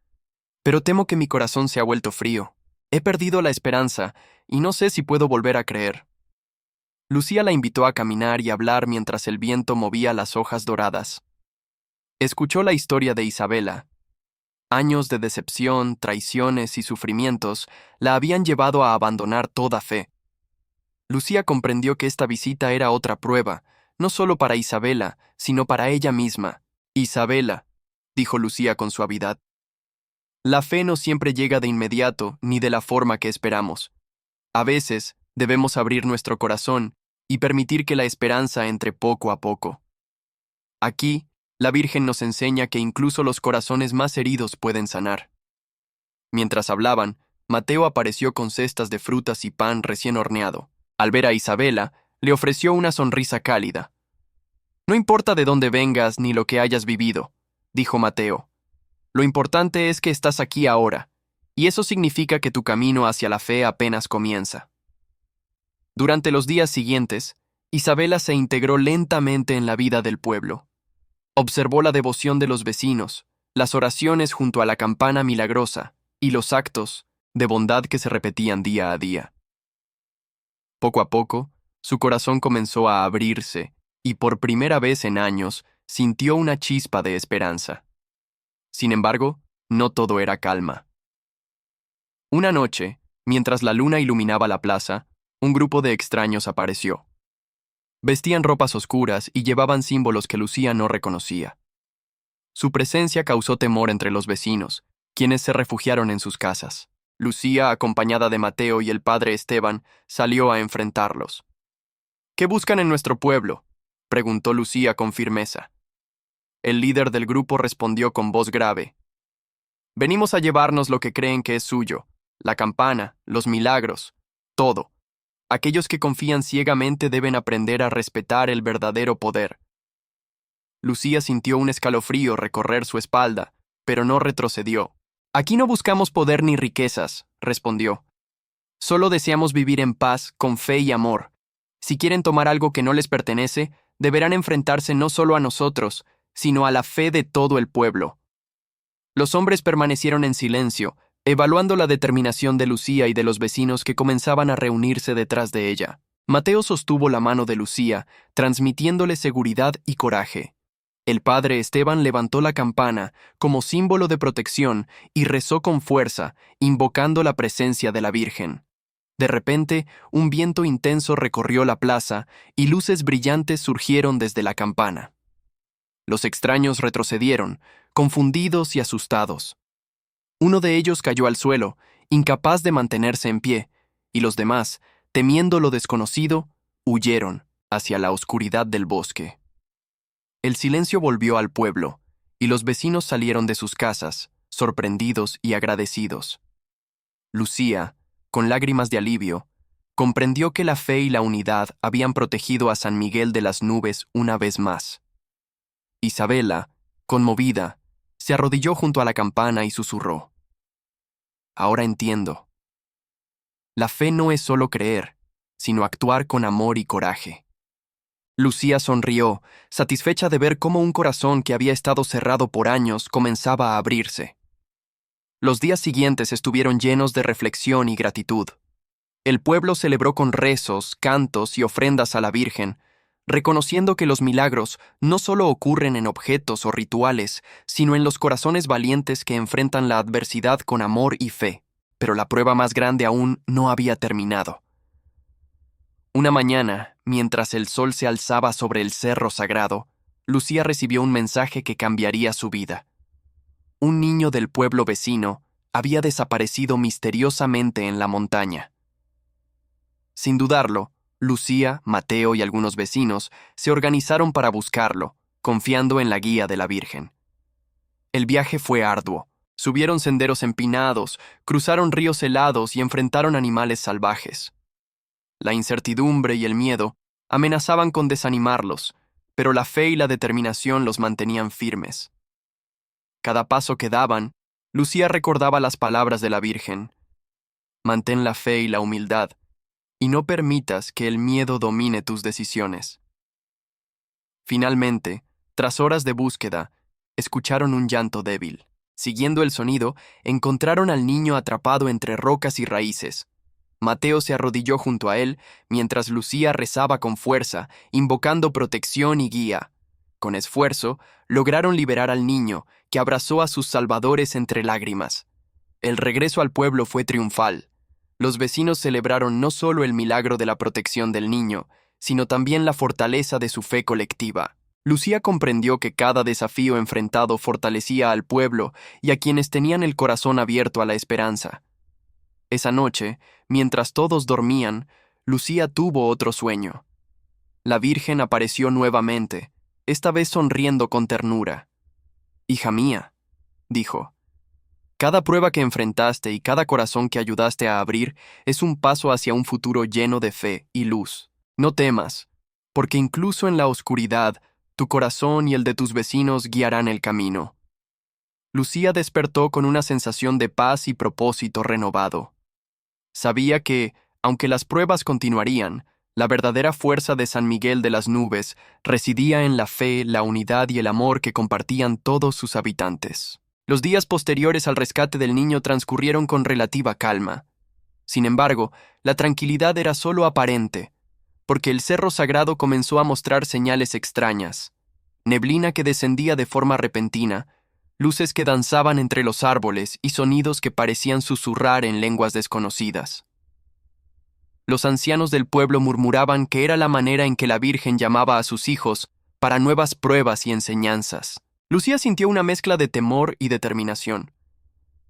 A: pero temo que mi corazón se ha vuelto frío. He perdido la esperanza y no sé si puedo volver a creer. Lucía la invitó a caminar y hablar mientras el viento movía las hojas doradas. Escuchó la historia de Isabela. Años de decepción, traiciones y sufrimientos la habían llevado a abandonar toda fe. Lucía comprendió que esta visita era otra prueba, no solo para Isabela, sino para ella misma. Isabela, dijo Lucía con suavidad, la fe no siempre llega de inmediato ni de la forma que esperamos. A veces, debemos abrir nuestro corazón y permitir que la esperanza entre poco a poco. Aquí, la Virgen nos enseña que incluso los corazones más heridos pueden sanar. Mientras hablaban, Mateo apareció con cestas de frutas y pan recién horneado. Al ver a Isabela, le ofreció una sonrisa cálida. No importa de dónde vengas ni lo que hayas vivido, dijo Mateo. Lo importante es que estás aquí ahora, y eso significa que tu camino hacia la fe apenas comienza. Durante los días siguientes, Isabela se integró lentamente en la vida del pueblo. Observó la devoción de los vecinos, las oraciones junto a la campana milagrosa y los actos de bondad que se repetían día a día. Poco a poco, su corazón comenzó a abrirse y por primera vez en años sintió una chispa de esperanza. Sin embargo, no todo era calma. Una noche, mientras la luna iluminaba la plaza, un grupo de extraños apareció. Vestían ropas oscuras y llevaban símbolos que Lucía no reconocía. Su presencia causó temor entre los vecinos, quienes se refugiaron en sus casas. Lucía, acompañada de Mateo y el padre Esteban, salió a enfrentarlos. ¿Qué buscan en nuestro pueblo?, preguntó Lucía con firmeza. El líder del grupo respondió con voz grave. Venimos a llevarnos lo que creen que es suyo, la campana, los milagros, todo. Aquellos que confían ciegamente deben aprender a respetar el verdadero poder. Lucía sintió un escalofrío recorrer su espalda, pero no retrocedió. Aquí no buscamos poder ni riquezas, respondió. Solo deseamos vivir en paz, con fe y amor. Si quieren tomar algo que no les pertenece, deberán enfrentarse no solo a nosotros, sino a la fe de todo el pueblo. Los hombres permanecieron en silencio, evaluando la determinación de Lucía y de los vecinos que comenzaban a reunirse detrás de ella. Mateo sostuvo la mano de Lucía, transmitiéndole seguridad y coraje. El padre Esteban levantó la campana como símbolo de protección y rezó con fuerza, invocando la presencia de la Virgen. De repente, un viento intenso recorrió la plaza y luces brillantes surgieron desde la campana. Los extraños retrocedieron, confundidos y asustados. Uno de ellos cayó al suelo, incapaz de mantenerse en pie, y los demás, temiendo lo desconocido, huyeron hacia la oscuridad del bosque. El silencio volvió al pueblo, y los vecinos salieron de sus casas, sorprendidos y agradecidos. Lucía, con lágrimas de alivio, comprendió que la fe y la unidad habían protegido a San Miguel de las Nubes una vez más. Isabela, conmovida, se arrodilló junto a la campana y susurró: «Ahora entiendo. La fe no es solo creer, sino actuar con amor y coraje». Lucía sonrió, satisfecha de ver cómo un corazón que había estado cerrado por años comenzaba a abrirse. Los días siguientes estuvieron llenos de reflexión y gratitud. El pueblo celebró con rezos, cantos y ofrendas a la Virgen, reconociendo que los milagros no solo ocurren en objetos o rituales, sino en los corazones valientes que enfrentan la adversidad con amor y fe. Pero la prueba más grande aún no había terminado. Una mañana, mientras el sol se alzaba sobre el cerro sagrado, Lucía recibió un mensaje que cambiaría su vida. Un niño del pueblo vecino había desaparecido misteriosamente en la montaña. Sin dudarlo, Lucía, Mateo y algunos vecinos se organizaron para buscarlo, confiando en la guía de la Virgen. El viaje fue arduo. Subieron senderos empinados, cruzaron ríos helados y enfrentaron animales salvajes. La incertidumbre y el miedo amenazaban con desanimarlos, pero la fe y la determinación los mantenían firmes. Cada paso que daban, Lucía recordaba las palabras de la Virgen: «Mantén la fe y la humildad, y no permitas que el miedo domine tus decisiones». Finalmente, tras horas de búsqueda, escucharon un llanto débil. Siguiendo el sonido, encontraron al niño atrapado entre rocas y raíces. Mateo se arrodilló junto a él, mientras Lucía rezaba con fuerza, invocando protección y guía. Con esfuerzo, lograron liberar al niño, que abrazó a sus salvadores entre lágrimas. El regreso al pueblo fue triunfal. Los vecinos celebraron no solo el milagro de la protección del niño, sino también la fortaleza de su fe colectiva. Lucía comprendió que cada desafío enfrentado fortalecía al pueblo y a quienes tenían el corazón abierto a la esperanza. Esa noche, mientras todos dormían, Lucía tuvo otro sueño. La Virgen apareció nuevamente, esta vez sonriendo con ternura. «Hija mía», dijo, «cada prueba que enfrentaste y cada corazón que ayudaste a abrir es un paso hacia un futuro lleno de fe y luz. No temas, porque incluso en la oscuridad, tu corazón y el de tus vecinos guiarán el camino». Lucía despertó con una sensación de paz y propósito renovado. Sabía que, aunque las pruebas continuarían, la verdadera fuerza de San Miguel de las Nubes residía en la fe, la unidad y el amor que compartían todos sus habitantes. Los días posteriores al rescate del niño transcurrieron con relativa calma. Sin embargo, la tranquilidad era solo aparente, porque el cerro sagrado comenzó a mostrar señales extrañas: neblina que descendía de forma repentina, luces que danzaban entre los árboles y sonidos que parecían susurrar en lenguas desconocidas. Los ancianos del pueblo murmuraban que era la manera en que la Virgen llamaba a sus hijos para nuevas pruebas y enseñanzas. Lucía sintió una mezcla de temor y determinación.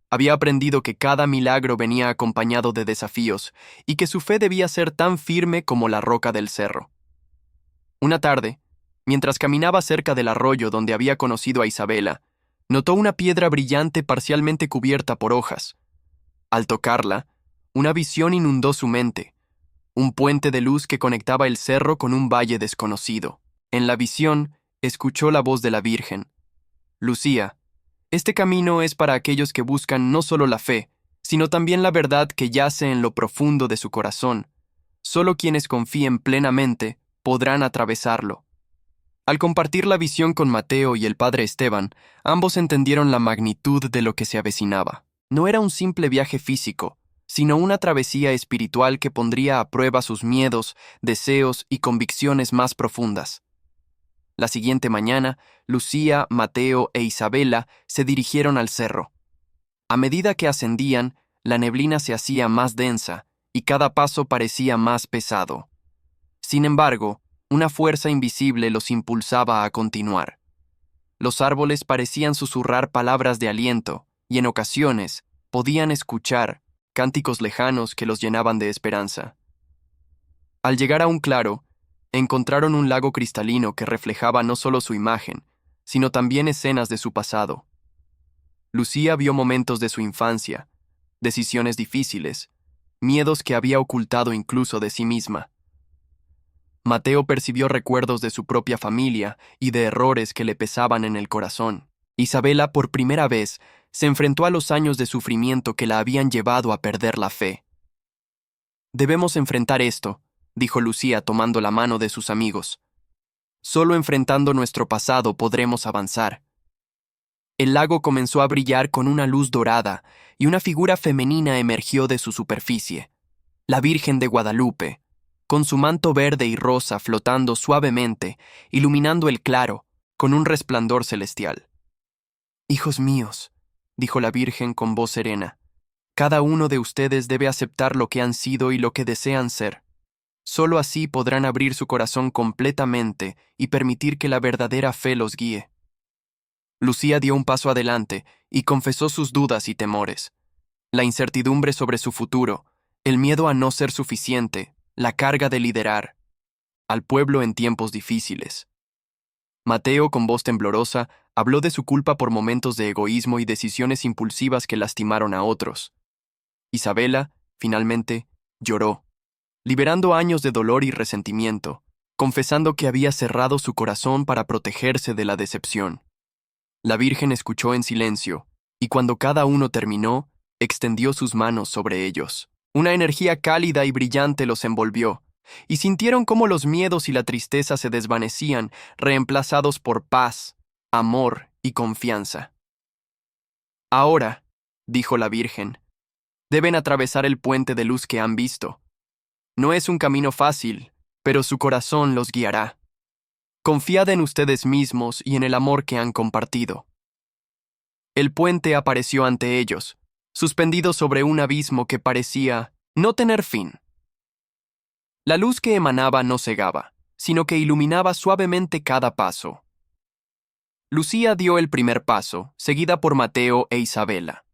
A: Había aprendido que cada milagro venía acompañado de desafíos y que su fe debía ser tan firme como la roca del cerro. Una tarde, mientras caminaba cerca del arroyo donde había conocido a Isabela, notó una piedra brillante parcialmente cubierta por hojas. Al tocarla, una visión inundó su mente: un puente de luz que conectaba el cerro con un valle desconocido. En la visión, escuchó la voz de la Virgen: «Lucía, este camino es para aquellos que buscan no solo la fe, sino también la verdad que yace en lo profundo de su corazón. Solo quienes confíen plenamente podrán atravesarlo». Al compartir la visión con Mateo y el padre Esteban, ambos entendieron la magnitud de lo que se avecinaba. No era un simple viaje físico, sino una travesía espiritual que pondría a prueba sus miedos, deseos y convicciones más profundas. La siguiente mañana, Lucía, Mateo e Isabela se dirigieron al cerro. A medida que ascendían, la neblina se hacía más densa y cada paso parecía más pesado. Sin embargo, una fuerza invisible los impulsaba a continuar. Los árboles parecían susurrar palabras de aliento y en ocasiones podían escuchar cánticos lejanos que los llenaban de esperanza. Al llegar a un claro, encontraron un lago cristalino que reflejaba no solo su imagen, sino también escenas de su pasado. Lucía vio momentos de su infancia, decisiones difíciles, miedos que había ocultado incluso de sí misma. Mateo percibió recuerdos de su propia familia y de errores que le pesaban en el corazón. Isabela, por primera vez, se enfrentó a los años de sufrimiento que la habían llevado a perder la fe. «Debemos enfrentar esto», dijo Lucía tomando la mano de sus amigos. «Solo enfrentando nuestro pasado podremos avanzar». El lago comenzó a brillar con una luz dorada y una figura femenina emergió de su superficie. La Virgen de Guadalupe, con su manto verde y rosa flotando suavemente, iluminando el claro, con un resplandor celestial. «Hijos míos», dijo la Virgen con voz serena, «cada uno de ustedes debe aceptar lo que han sido y lo que desean ser. Solo así podrán abrir su corazón completamente y permitir que la verdadera fe los guíe». Lucía dio un paso adelante y confesó sus dudas y temores. La incertidumbre sobre su futuro, el miedo a no ser suficiente, la carga de liderar al pueblo en tiempos difíciles. Mateo, con voz temblorosa, habló de su culpa por momentos de egoísmo y decisiones impulsivas que lastimaron a otros. Isabela, finalmente, lloró, liberando años de dolor y resentimiento, confesando que había cerrado su corazón para protegerse de la decepción. La Virgen escuchó en silencio, y cuando cada uno terminó, extendió sus manos sobre ellos. Una energía cálida y brillante los envolvió, y sintieron cómo los miedos y la tristeza se desvanecían, reemplazados por paz, amor y confianza. «Ahora», dijo la Virgen, «deben atravesar el puente de luz que han visto. No es un camino fácil, pero su corazón los guiará. Confiad en ustedes mismos y en el amor que han compartido». El puente apareció ante ellos, suspendido sobre un abismo que parecía no tener fin. La luz que emanaba no cegaba, sino que iluminaba suavemente cada paso. Lucía dio el primer paso, seguida por Mateo e Isabela.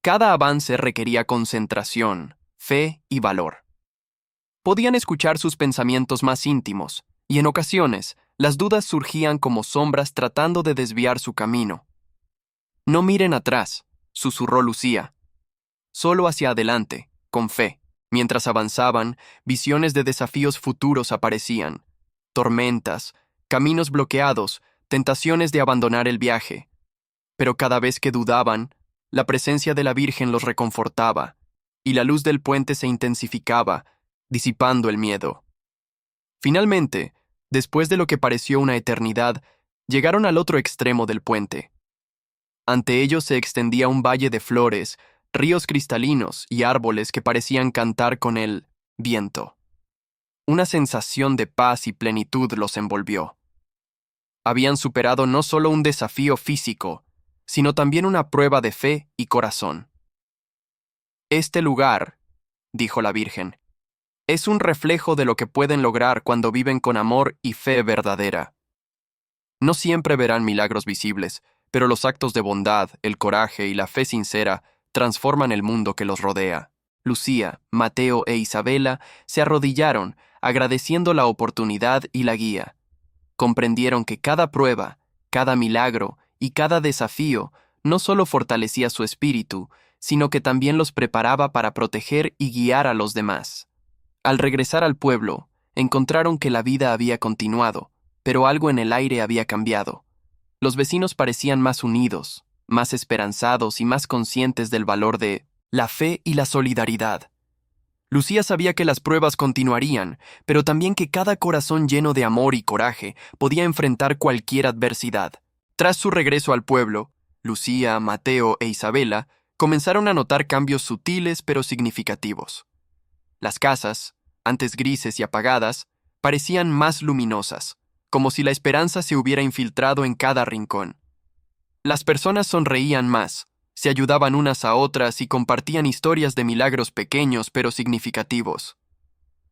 A: Cada avance requería concentración, fe y valor. Podían escuchar sus pensamientos más íntimos, y en ocasiones las dudas surgían como sombras tratando de desviar su camino. «No miren atrás», susurró Lucía. «Solo hacia adelante, con fe». Mientras avanzaban, visiones de desafíos futuros aparecían. Tormentas, caminos bloqueados, tentaciones de abandonar el viaje. Pero cada vez que dudaban, la presencia de la Virgen los reconfortaba, y la luz del puente se intensificaba, disipando el miedo. Finalmente, después de lo que pareció una eternidad, llegaron al otro extremo del puente. Ante ellos se extendía un valle de flores, ríos cristalinos y árboles que parecían cantar con el viento. Una sensación de paz y plenitud los envolvió. Habían superado no solo un desafío físico, sino también una prueba de fe y corazón. «Este lugar», dijo la Virgen, «es un reflejo de lo que pueden lograr cuando viven con amor y fe verdadera. No siempre verán milagros visibles, pero los actos de bondad, el coraje y la fe sincera transforman el mundo que los rodea». Lucía, Mateo e Isabela se arrodillaron, agradeciendo la oportunidad y la guía. Comprendieron que cada prueba, cada milagro y cada desafío no solo fortalecía su espíritu, sino que también los preparaba para proteger y guiar a los demás. Al regresar al pueblo, encontraron que la vida había continuado, pero algo en el aire había cambiado. Los vecinos parecían más unidos, más esperanzados y más conscientes del valor de la fe y la solidaridad. Lucía sabía que las pruebas continuarían, pero también que cada corazón lleno de amor y coraje podía enfrentar cualquier adversidad. Tras su regreso al pueblo, Lucía, Mateo e Isabela comenzaron a notar cambios sutiles pero significativos. Las casas, antes grises y apagadas, parecían más luminosas. como si la esperanza se hubiera infiltrado en cada rincón. Las personas sonreían más, se ayudaban unas a otras y compartían historias de milagros pequeños pero significativos.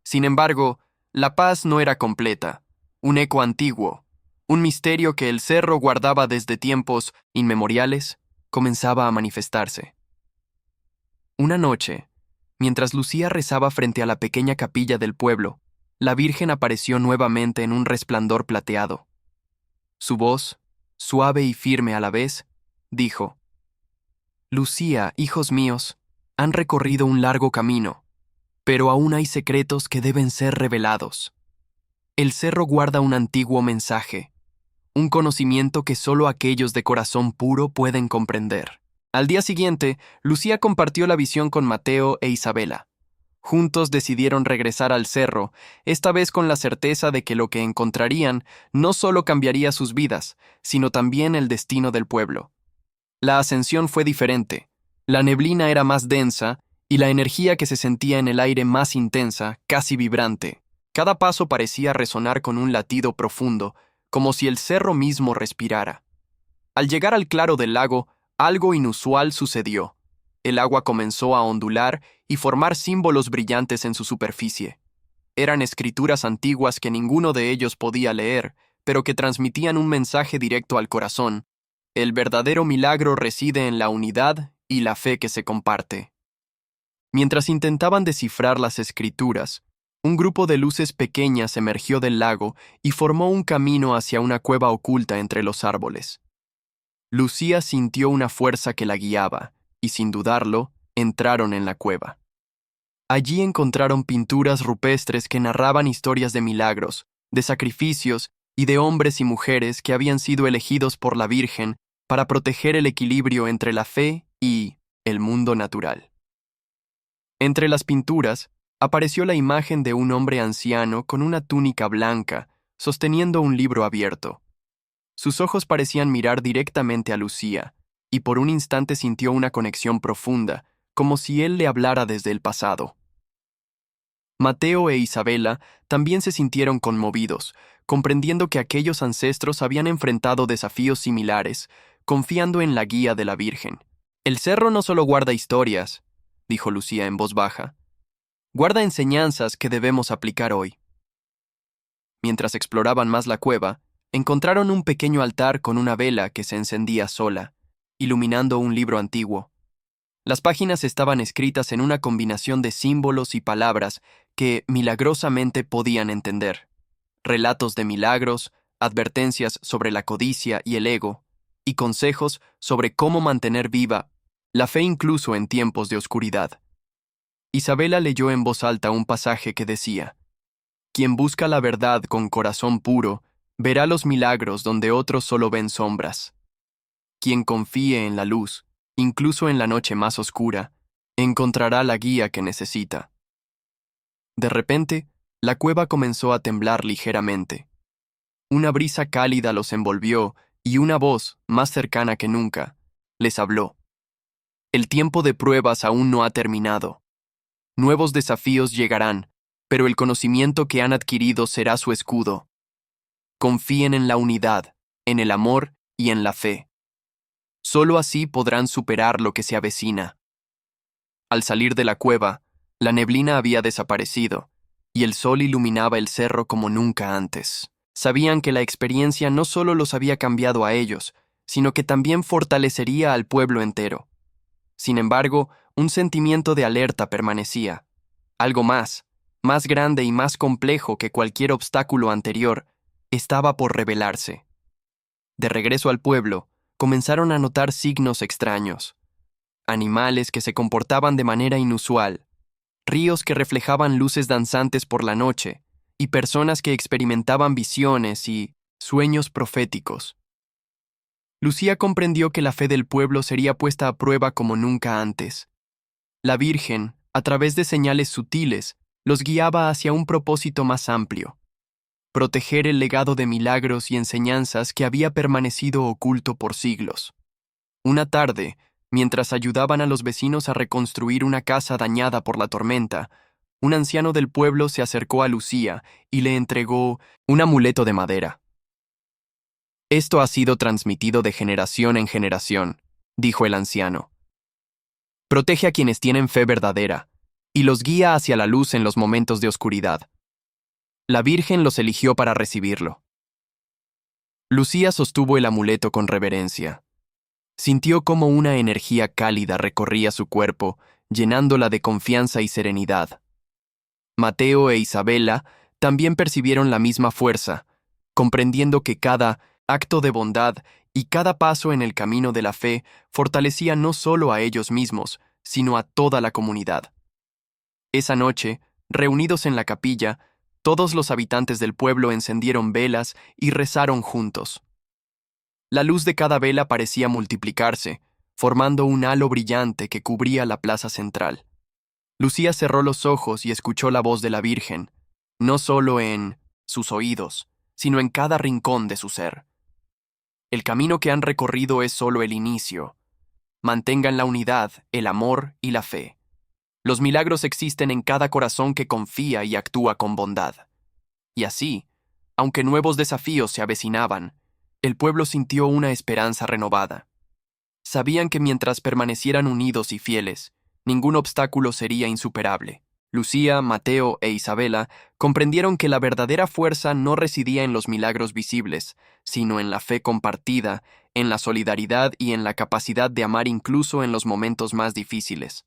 A: Sin embargo, la paz no era completa, un eco antiguo, un misterio que el cerro guardaba desde tiempos inmemoriales, comenzaba a manifestarse. Una noche, mientras Lucía rezaba frente a la pequeña capilla del pueblo, la Virgen apareció nuevamente en un resplandor plateado. Su voz, suave y firme a la vez, dijo: «Lucía, hijos míos, han recorrido un largo camino, pero aún hay secretos que deben ser revelados. El cerro guarda un antiguo mensaje, un conocimiento que solo aquellos de corazón puro pueden comprender». Al día siguiente, Lucía compartió la visión con Mateo e Isabela. Juntos decidieron regresar al cerro, esta vez con la certeza de que lo que encontrarían no solo cambiaría sus vidas, sino también el destino del pueblo. La ascensión fue diferente. La neblina era más densa y la energía que se sentía en el aire más intensa, casi vibrante. Cada paso parecía resonar con un latido profundo, como si el cerro mismo respirara. Al llegar al claro del lago, algo inusual sucedió. El agua comenzó a ondular y formar símbolos brillantes en su superficie. Eran escrituras antiguas que ninguno de ellos podía leer, pero que transmitían un mensaje directo al corazón. El verdadero milagro reside en la unidad y la fe que se comparte. Mientras intentaban descifrar las escrituras, un grupo de luces pequeñas emergió del lago y formó un camino hacia una cueva oculta entre los árboles. Lucía sintió una fuerza que la guiaba, y sin dudarlo, entraron en la cueva. Allí encontraron pinturas rupestres que narraban historias de milagros, de sacrificios y de hombres y mujeres que habían sido elegidos por la Virgen para proteger el equilibrio entre la fe y el mundo natural. Entre las pinturas apareció la imagen de un hombre anciano con una túnica blanca, sosteniendo un libro abierto. Sus ojos parecían mirar directamente a Lucía, y por un instante sintió una conexión profunda, como si él le hablara desde el pasado. Mateo e Isabela también se sintieron conmovidos, comprendiendo que aquellos ancestros habían enfrentado desafíos similares, confiando en la guía de la Virgen. «El cerro no solo guarda historias», dijo Lucía en voz baja, «guarda enseñanzas que debemos aplicar hoy». Mientras exploraban más la cueva, encontraron un pequeño altar con una vela que se encendía sola, iluminando un libro antiguo. Las páginas estaban escritas en una combinación de símbolos y palabras que milagrosamente podían entender. Relatos de milagros, advertencias sobre la codicia y el ego, y consejos sobre cómo mantener viva la fe incluso en tiempos de oscuridad. Isabela leyó en voz alta un pasaje que decía: «Quien busca la verdad con corazón puro, verá los milagros donde otros solo ven sombras. Quien confíe en la luz, incluso en la noche más oscura, encontrará la guía que necesita». De repente, la cueva comenzó a temblar ligeramente. Una brisa cálida los envolvió y una voz, más cercana que nunca, les habló. «El tiempo de pruebas aún no ha terminado. Nuevos desafíos llegarán, pero el conocimiento que han adquirido será su escudo. Confíen en la unidad, en el amor y en la fe. Solo así podrán superar lo que se avecina». Al salir de la cueva, la neblina había desaparecido, y el sol iluminaba el cerro como nunca antes. Sabían que la experiencia no solo los había cambiado a ellos, sino que también fortalecería al pueblo entero. Sin embargo, un sentimiento de alerta permanecía. Algo más grande y más complejo que cualquier obstáculo anterior, estaba por revelarse. De regreso al pueblo, comenzaron a notar signos extraños. Animales que se comportaban de manera inusual, ríos que reflejaban luces danzantes por la noche, y personas que experimentaban visiones y sueños proféticos. Lucía comprendió que la fe del pueblo sería puesta a prueba como nunca antes. La Virgen, a través de señales sutiles, los guiaba hacia un propósito más amplio: proteger el legado de milagros y enseñanzas que había permanecido oculto por siglos. Una tarde, mientras ayudaban a los vecinos a reconstruir una casa dañada por la tormenta, un anciano del pueblo se acercó a Lucía y le entregó un amuleto de madera. Esto ha sido transmitido de generación en generación, dijo el anciano. Protege a quienes tienen fe verdadera y los guía hacia la luz en los momentos de oscuridad. La Virgen los eligió para recibirlo. Lucía sostuvo el amuleto con reverencia. Sintió cómo una energía cálida recorría su cuerpo, llenándola de confianza y serenidad. Mateo e Isabela también percibieron la misma fuerza, comprendiendo que cada acto de bondad y cada paso en el camino de la fe fortalecía no solo a ellos mismos, sino a toda la comunidad. Esa noche, reunidos en la capilla, todos los habitantes del pueblo encendieron velas y rezaron juntos. La luz de cada vela parecía multiplicarse, formando un halo brillante que cubría la plaza central. Lucía cerró los ojos y escuchó la voz de la Virgen, no solo en sus oídos, sino en cada rincón de su ser. El camino que han recorrido es solo el inicio. Mantengan la unidad, el amor y la fe. Los milagros existen en cada corazón que confía y actúa con bondad. Y así, aunque nuevos desafíos se avecinaban, el pueblo sintió una esperanza renovada. Sabían que mientras permanecieran unidos y fieles, ningún obstáculo sería insuperable. Lucía, Mateo e Isabela comprendieron que la verdadera fuerza no residía en los milagros visibles, sino en la fe compartida, en la solidaridad y en la capacidad de amar incluso en los momentos más difíciles.